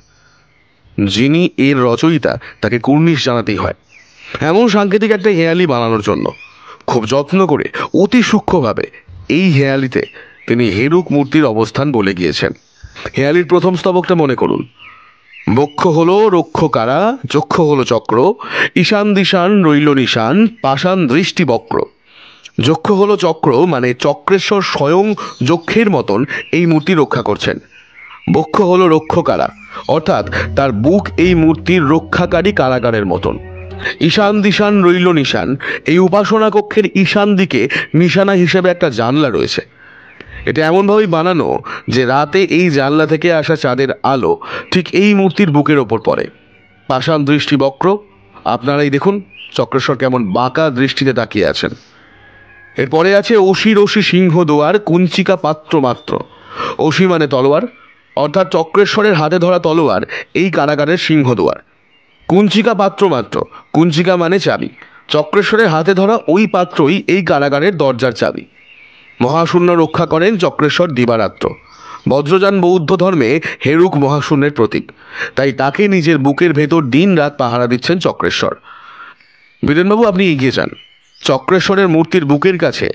যিনি এর রচয়িতা তাকে কুর্নিশ জানাতেই হয়। এমন সাংকেতিক একটা হেয়ালি বানানোর জন্য খুব যত্ন করে অতি সূক্ষ্মভাবে এই হেয়ালিতে তিনি হেরুক মূর্তির অবস্থান বলে গিয়েছেন। হেয়ালির প্রথম স্তবকটা মনে করুন। বক্ষ হলো রক্ষকারা, চক্ষু হলো চক্র, ঈশান দিশান রইল নিশান, পাষাণ দৃষ্টি বক্র। যক্ষ হলো চক্র, মানে চক্রেশ্বর স্বয়ং যক্ষের মতন এই মূর্তি রক্ষা করছেন। বক্ষ হলো রক্ষকারা, অর্থাৎ তার বুক এই মূর্তির রক্ষাকারী কারাগারের মতন। ঈশান দিশান রইল নিশান, এই উপাসনা কক্ষের ঈশান দিকে নিশানা হিসেবে একটা জানলা রয়েছে। এটা এমনভাবেই বানানো যে রাতে এই জানলা থেকে আসা চাঁদের আলো ঠিক এই মূর্তির বুকের ওপর পড়ে। পাষাণ দৃষ্টি বক্র, আপনারাই দেখুন চক্রেশ্বর কেমন বাঁকা দৃষ্টিতে তাকিয়ে আছেন। এরপরে আছে অসি রশি সিংহ দোয়ার, কুঞ্চিকা পাত্র মাত্র। অসি মানে তলোয়ার, অর্থাৎ চক্রেশ্বরের হাতে ধরা তলোয়ার এই কারাগারের সিংহ দোয়ার। কুঞ্চিকা পাত্র মাত্র, কুঞ্চিকা মানে চাবি, চক্রেশ্বরের হাতে ধরা ওই পাত্রই এই কারাগারের দরজার চাবি। মহাশূন্য রক্ষা করেন চক্রেশ্বর দিবারাত্র। বজ্রযান বৌদ্ধ ধর্মে হেরুক মহাশূন্যের প্রতীক, তাই তাকে নিজের বুকের ভেতর দিন রাত পাহারা দিচ্ছেন চক্রেশ্বর। বীরেনবাবু আপনি এগিয়ে যান, চক্রেশ্বরের মূর্তির বুকের কাছে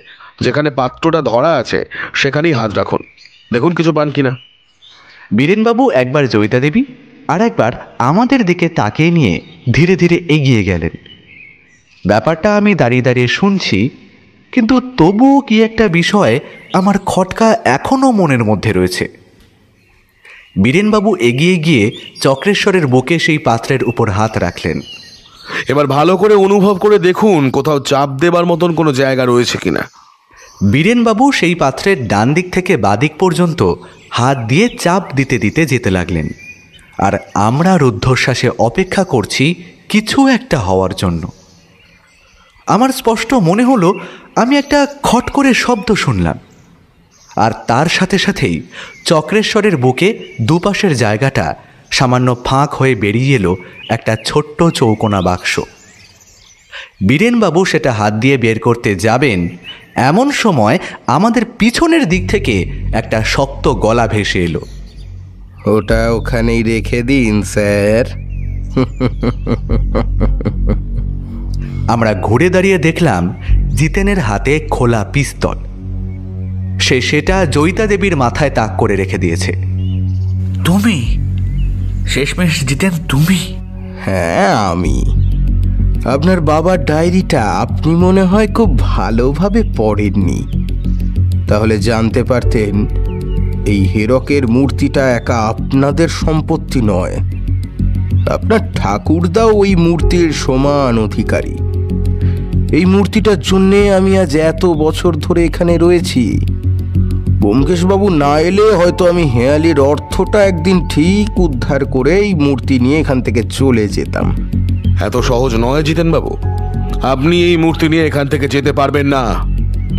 যেখানে পাত্রটা ধরা আছে সেখানেই হাত রাখুন, দেখুন কিছু পান কিনা। বীরেনবাবু একবার জয়িতা দেবী আর একবার আমাদের দিকে তাকিয়ে নিয়ে ধীরে ধীরে এগিয়ে গেলেন। ব্যাপারটা আমি দাঁড়িয়ে দাঁড়িয়ে শুনছি, কিন্তু তবুও কি একটা বিষয় আমার খটকা এখনও মনের মধ্যে রয়েছে। বীরেনবাবু এগিয়ে গিয়ে চক্রেশ্বরের বুকে সেই পাত্রের উপর হাত রাখলেন। এবার ভালো করে অনুভব করে দেখুন কোথাও চাপ দেবার মতন কোনো জায়গা রয়েছে কিনা। বীরেনবাবু সেই পাত্রের ডান দিক থেকে বাদিক পর্যন্ত হাত দিয়ে চাপ দিতে দিতে যেতে লাগলেন, আর আমরা রুদ্ধশ্বাসে অপেক্ষা করছি কিছু একটা হওয়ার জন্য। আমার স্পষ্ট মনে হলো আমি একটা খট করে শব্দ শুনলাম, আর তার সাথে সাথেই চক্রেশ্বরের বুকে দুপাশের জায়গাটা সামান্য ফাঁক হয়ে বেরিয়ে এলো একটা ছোট্ট চৌকোনা বাক্স। বীরেনবাবু সেটা হাত দিয়ে বের করতে যাবেন, এমন সময় আমাদের পিছনের দিক থেকে একটা শক্ত গলা ভেসে এলো। ওটা ওখানেই রেখে দিন স্যার। আমরা ঘুরে দাঁড়িয়ে দেখলাম জিতেনের হাতে খোলা পিস্তল। সেটা জয়িতা দেবীর মাথায় তাক করে রেখে দিয়েছে। তুমি শেষমেশ জিতেন? তুমি? হ্যাঁ, আমি। আপনার বাবার ডায়েরিটা আপনি মনে হয় খুব ভালোভাবে পড়েননি, তাহলে জানতে পারতেন এই হীরকের মূর্তিটা একা আপনাদের সম্পত্তি নয়, আপনার ঠাকুরদাও ওই মূর্তির সমান অধিকারী। এই মূর্তিটার জন্যে আমি আজ এত বছর ধরে এখানে রয়েছি। ব্যোমকেশবাবু না এলে হয়তো আমি হেয়ালির অর্থটা একদিন ঠিক উদ্ধার করে এই মূর্তি নিয়ে এখান থেকে চলে যেতাম। এত সহজ নয় জিতেনবাবু, আপনি এই মূর্তি নিয়ে এখান থেকে যেতে পারবেন না।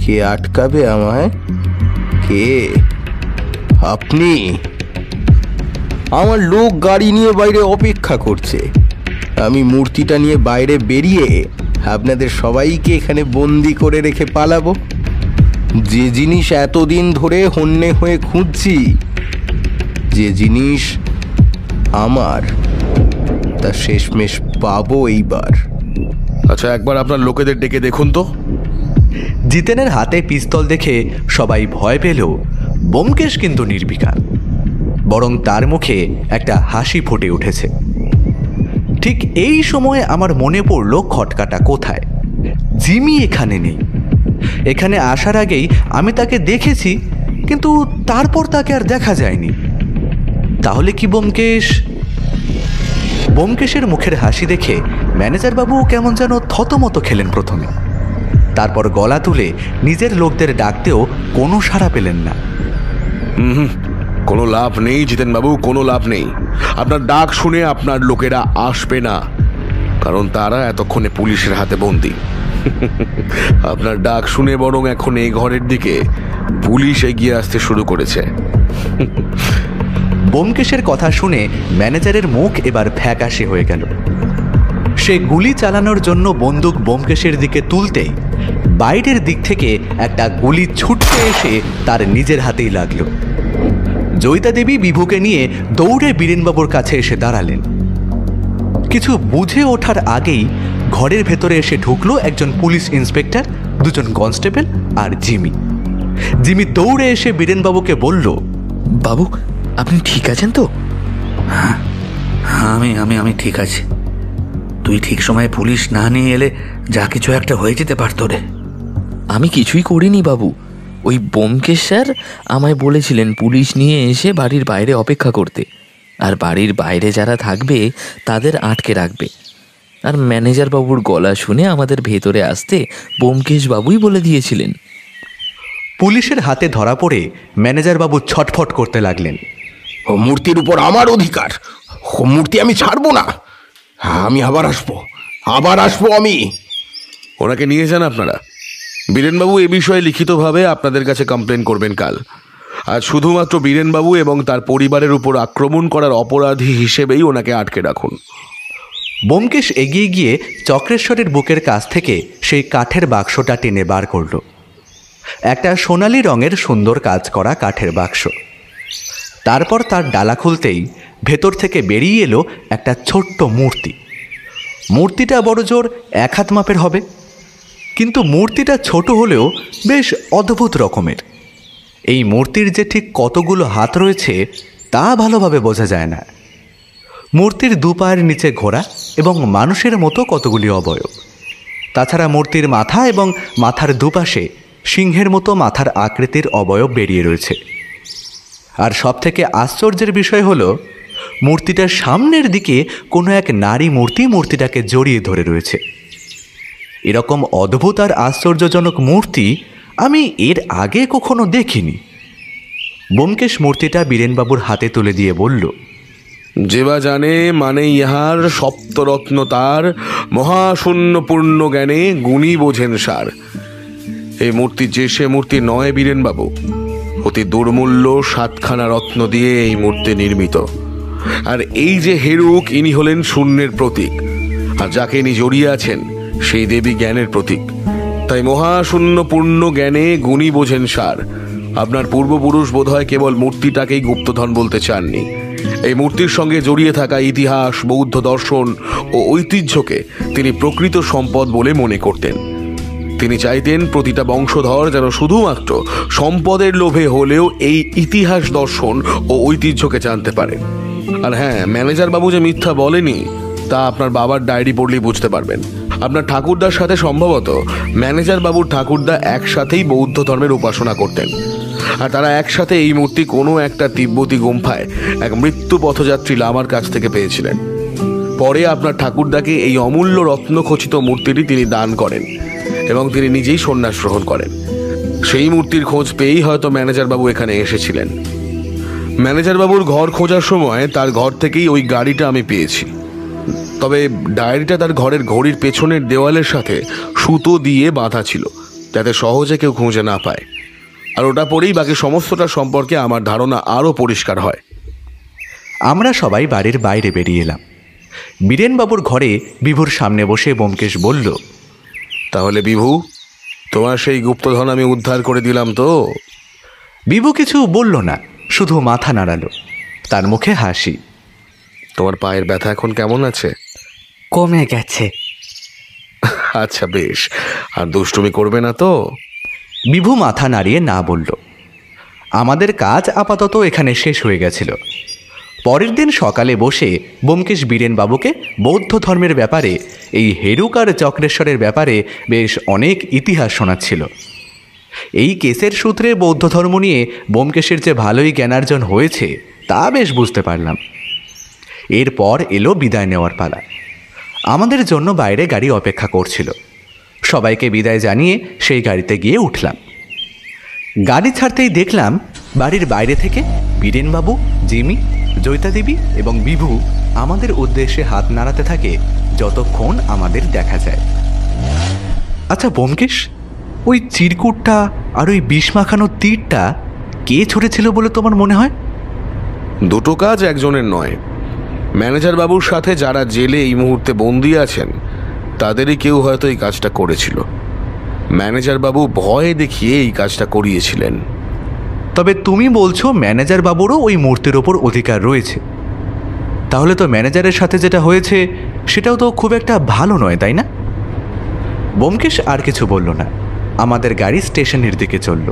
কে আটকাবে আমায়? কে? আপনি? আমার লোক গাড়ি নিয়ে বাইরে অপেক্ষা করছে। আমি মূর্তিটা নিয়ে বাইরে বেরিয়ে আপনাদের সবাইকে এখানে বন্দি করে রেখে পালাবো? যে জিনিস এতদিন ধরে হন্যে হয়ে খুঁজছি, যে জিনিস আমার, তা শেষমেশ পাবো এইবার। আচ্ছা, একবার আপনার লোকেদের ডেকে দেখুন তো। জিতেনের হাতে পিস্তল দেখে সবাই ভয় পেলেও ব্যোমকেশ কিন্তু নির্বিকার, বরং তার মুখে একটা হাসি ফুটে উঠেছে। ঠিক এই সময় আমার মনে পড়ল খটকাটা কোথায়। জিমি এখানে নেই। এখানে আসার আগেই আমি তাকে দেখেছি, কিন্তু তারপর তাকে আর দেখা যায়নি। তাহলে কি ব্যোমকেশ? ব্যোমকেশের মুখের হাসি দেখে ম্যানেজার বাবু কেমন যেন থতমত খেলেন প্রথমে, তারপর গলা তুলে নিজের লোকদের ডাকতেও কোনো সাড়া পেলেন না। কোনো লাভ নেই জিতেনবাবু, কোনো লাভ নেই। আপনার ডাক শুনে আপনার লোকেরা আসবে না, কারণ তারা এতক্ষণে পুলিশের হাতে বন্দী। আপনার ডাক শুনে বরং এখন এই ঘরের দিকে পুলিশ এগিয়ে আসতে শুরু করেছে। ব্যোমকেশের কথা শুনে ম্যানেজারের মুখ এবার ফ্যাকাশে হয়ে গেল। সে গুলি চালানোর জন্য বন্দুক ব্যোমকেশের দিকে তুলতেই বাইরের দিক থেকে একটা গুলি ছুটতে এসে তার নিজের হাতেই লাগলো। জয়িতা দেবী বিভুকে নিয়ে দৌড়ে বীরেনবাবুর কাছে এসে দাঁড়ালেন। কিছু বুঝে ওঠার আগেই ঘরের ভেতরে এসে ঢুকলো একজন পুলিশ ইন্সপেক্টর, দুজন কনস্টেবল আর জিমি। জিমি দৌড়ে এসে বীরেনবাবুকে বলল, বাবু আপনি ঠিক আছেন তো? হ্যাঁ, আমি আমি আমি ঠিক আছি। তুই ঠিক সময়ে পুলিশ না নিয়ে এলে যা কিছু একটা হয়ে যেতে পারতো রে। আমি কিছুই করিনি বাবু, ওই ব্যোমকেশ স্যার আমায় বলেছিলেন পুলিশ নিয়ে এসে বাড়ির বাইরে অপেক্ষা করতে, আর বাড়ির বাইরে যারা থাকবে তাদের আটকে রাখবে। আর ম্যানেজার বাবুর গলা শুনে আমাদের ভেতরে আসতে ব্যোমকেশ বাবুই বলে দিয়েছিলেন। পুলিশের হাতে ধরা পড়ে ম্যানেজার বাবু ছটফট করতে লাগলেন। ও মূর্তির উপর আমার অধিকার, ও মূর্তি আমি ছাড়বো না। আমি আবার আসবো আমি। ওনাকে নিয়ে যান আপনারা। বীরেনবাবু এ বিষয়ে লিখিতভাবে আপনাদের কাছে কমপ্লেন করবেন কাল। আর শুধুমাত্র বীরেনবাবু এবং তার পরিবারের উপর আক্রমণ করার অপরাধী হিসেবেই ওনাকে আটকে রাখুন। ব্যোমকেশ এগিয়ে গিয়ে চক্রেশ্বরের বুকের কাছ থেকে সেই কাঠের বাক্সটা টেনে বার করল। একটা সোনালি রঙের সুন্দর কাজ করা কাঠের বাক্স। তারপর তার ডালা খুলতেই ভেতর থেকে বেরিয়ে এলো একটা ছোট্ট মূর্তি। মূর্তিটা বড় জোর 1 হাত মাপের হবে, কিন্তু মূর্তিটা ছোট হলেও বেশ অদ্ভুত রকমের। এই মূর্তির যে ঠিক কতগুলো হাত রয়েছে তা ভালোভাবে বোঝা যায় না। মূর্তির 2 পায়ের নিচে ঘোড়া এবং মানুষের মতো কতগুলি অবয়ব। তাছাড়া মূর্তির মাথা এবং মাথার দুপাশে সিংহের মতো মাথার আকৃতির অবয়ব বেরিয়ে রয়েছে। আর সবথেকে আশ্চর্যের বিষয় হলো মূর্তিটার সামনের দিকে কোনো এক নারী মূর্তিটাকে জড়িয়ে ধরে রয়েছে। এরকম অদ্ভুত আর আশ্চর্যজনক মূর্তি আমি এর আগে কখনো দেখিনি। ব্যোমকেশ মূর্তিটা বীরেনবাবুর হাতে তুলে দিয়ে বলল, যেবা জানে মানে ইহার সপ্তরত্ন তার, মহাশূন্য পূর্ণ জ্ঞানে গুণী বোঝেন সার। এই মূর্তি যে সে মূর্তি নয় বীরেনবাবু, অতি দুর্মূল্য 7খানা রত্ন দিয়ে এই মূর্তি নির্মিত। আর এই যে হেরুক, ইনি হলেন শূন্যের প্রতীক। আর যাকে ইনি জড়িয়ে আছেন সেই দেবী জ্ঞানের প্রতীক। তাই মহাশূন্য পূর্ণ জ্ঞানে গুণী বোঝেন সার। আপনার পূর্বপুরুষ বোধহয় কেবল মূর্তিটাকেই গুপ্তধন বলতে চাননি, এই মূর্তির সঙ্গে জড়িয়ে থাকা ইতিহাস, বৌদ্ধ দর্শন ও ঐতিহ্যকে তিনি প্রকৃত সম্পদ বলে মনে করতেন। তিনি চাইতেন প্রতিটা বংশধর যেন শুধুমাত্র সম্পদের লোভে হলেও এই ইতিহাস, দর্শন ও ঐতিহ্যকে জানতে পারে। আর হ্যাঁ, ম্যানেজার বাবু যে মিথ্যা বলেনি তা আপনার বাবার ডায়েরি পড়লেই বুঝতে পারবেন। আপনার ঠাকুরদার সাথে সম্ভবত ম্যানেজার বাবুর ঠাকুরদা একসাথেই বৌদ্ধ ধর্মের উপাসনা করতেন, আর তারা একসাথে এই মূর্তি কোনো একটা তিব্বতী গুম্ফায় এক মৃত্যু পথযাত্রী লামার কাছ থেকে পেয়েছিলেন। পরে আপনার ঠাকুরদাকে এই অমূল্য রত্নখচিত মূর্তিটি তিনি দান করেন এবং তিনি নিজেই সন্ন্যাস গ্রহণ করেন। সেই মূর্তির খোঁজ পেয়েই হয়তো ম্যানেজার বাবু এখানে এসেছিলেন। ম্যানেজার বাবুর ঘর খোঁজার সময় তার ঘর থেকেই ওই গাড়িটা আমি পেয়েছি। তবে ডায়েরিটা তার ঘরের ঘড়ির পেছনের দেওয়ালের সাথে সুতো দিয়ে বাঁধা ছিল, যাতে সহজে কেউ খুঁজে না পায়। আর ওটা পরেই বাকি সমস্তটা সম্পর্কে আমার ধারণা আরও পরিষ্কার হয়। আমরা সবাই বাড়ির বাইরে বেরিয়ে এলাম। বীরেনবাবুর ঘরে বিভুর সামনে বসে ব্যোমকেশ বলল, তাহলে বিভু, তোমার সেই গুপ্তধন আমি উদ্ধার করে দিলাম তো? বিভু কিছু বলল না, শুধু মাথা নাড়ালো। তার মুখে হাসি। তোমার পায়ের ব্যথা এখন কেমন আছে? কমে গেছে। আচ্ছা বেশ, আর দুষ্টুমি করবে না তো? বিভু মাথা নাড়িয়ে না বলল। আমাদের কাজ আপাতত এখানে শেষ হয়ে গেছিল। পরের দিন সকালে বসে ব্যোমকেশ বীরেনবাবুকে বৌদ্ধ ধর্মের ব্যাপারে, এই হেরুক আর চক্রেশ্বরের ব্যাপারে বেশ অনেক ইতিহাস শোনাচ্ছিল। এই কেসের সূত্রে বৌদ্ধ ধর্ম নিয়ে ব্যোমকেশের যে ভালোই জ্ঞানার্জন হয়েছে তা বেশ বুঝতে পারলাম। এরপর এলো বিদায় নেওয়ার পালা। আমাদের জন্য বাইরে গাড়ি অপেক্ষা করছিল। সবাইকে বিদায় জানিয়ে সেই গাড়িতে গিয়ে উঠলাম। গাড়ি ছাড়তেই দেখলাম বাড়ির বাইরে থেকে বীরেনবাবু, জিমি, জয়িতা দেবী এবং বিভু আমাদের উদ্দেশ্যে হাত নাড়াতে থাকে যতক্ষণ আমাদের দেখা যায়। আচ্ছা ব্যোমকেশ, ওই চিরকুটটা আর ওই বিষ মাখানো তীরটা কে ছড়েছিল বলে তোমার মনে হয়? দুটো কাজ একজনের নয়। ম্যানেজার বাবুর সাথে যারা জেলে এই মুহূর্তে বন্দি আছেন তাদেরই কেউ হয়তো এই কাজটা করেছিল। ম্যানেজার বাবু ভয় দেখিয়ে এই কাজটা করিয়েছিলেন। তবে তুমি বলছো ম্যানেজার বাবুরও ওই মূর্তির ওপর অধিকার রয়েছে। তাহলে তো ম্যানেজারের সাথে যেটা হয়েছে সেটাও তো খুব একটা ভালো নয়, তাই না? ব্যোমকেশ আর কিছু বলল না। আমাদের গাড়ি স্টেশনের দিকে চলল।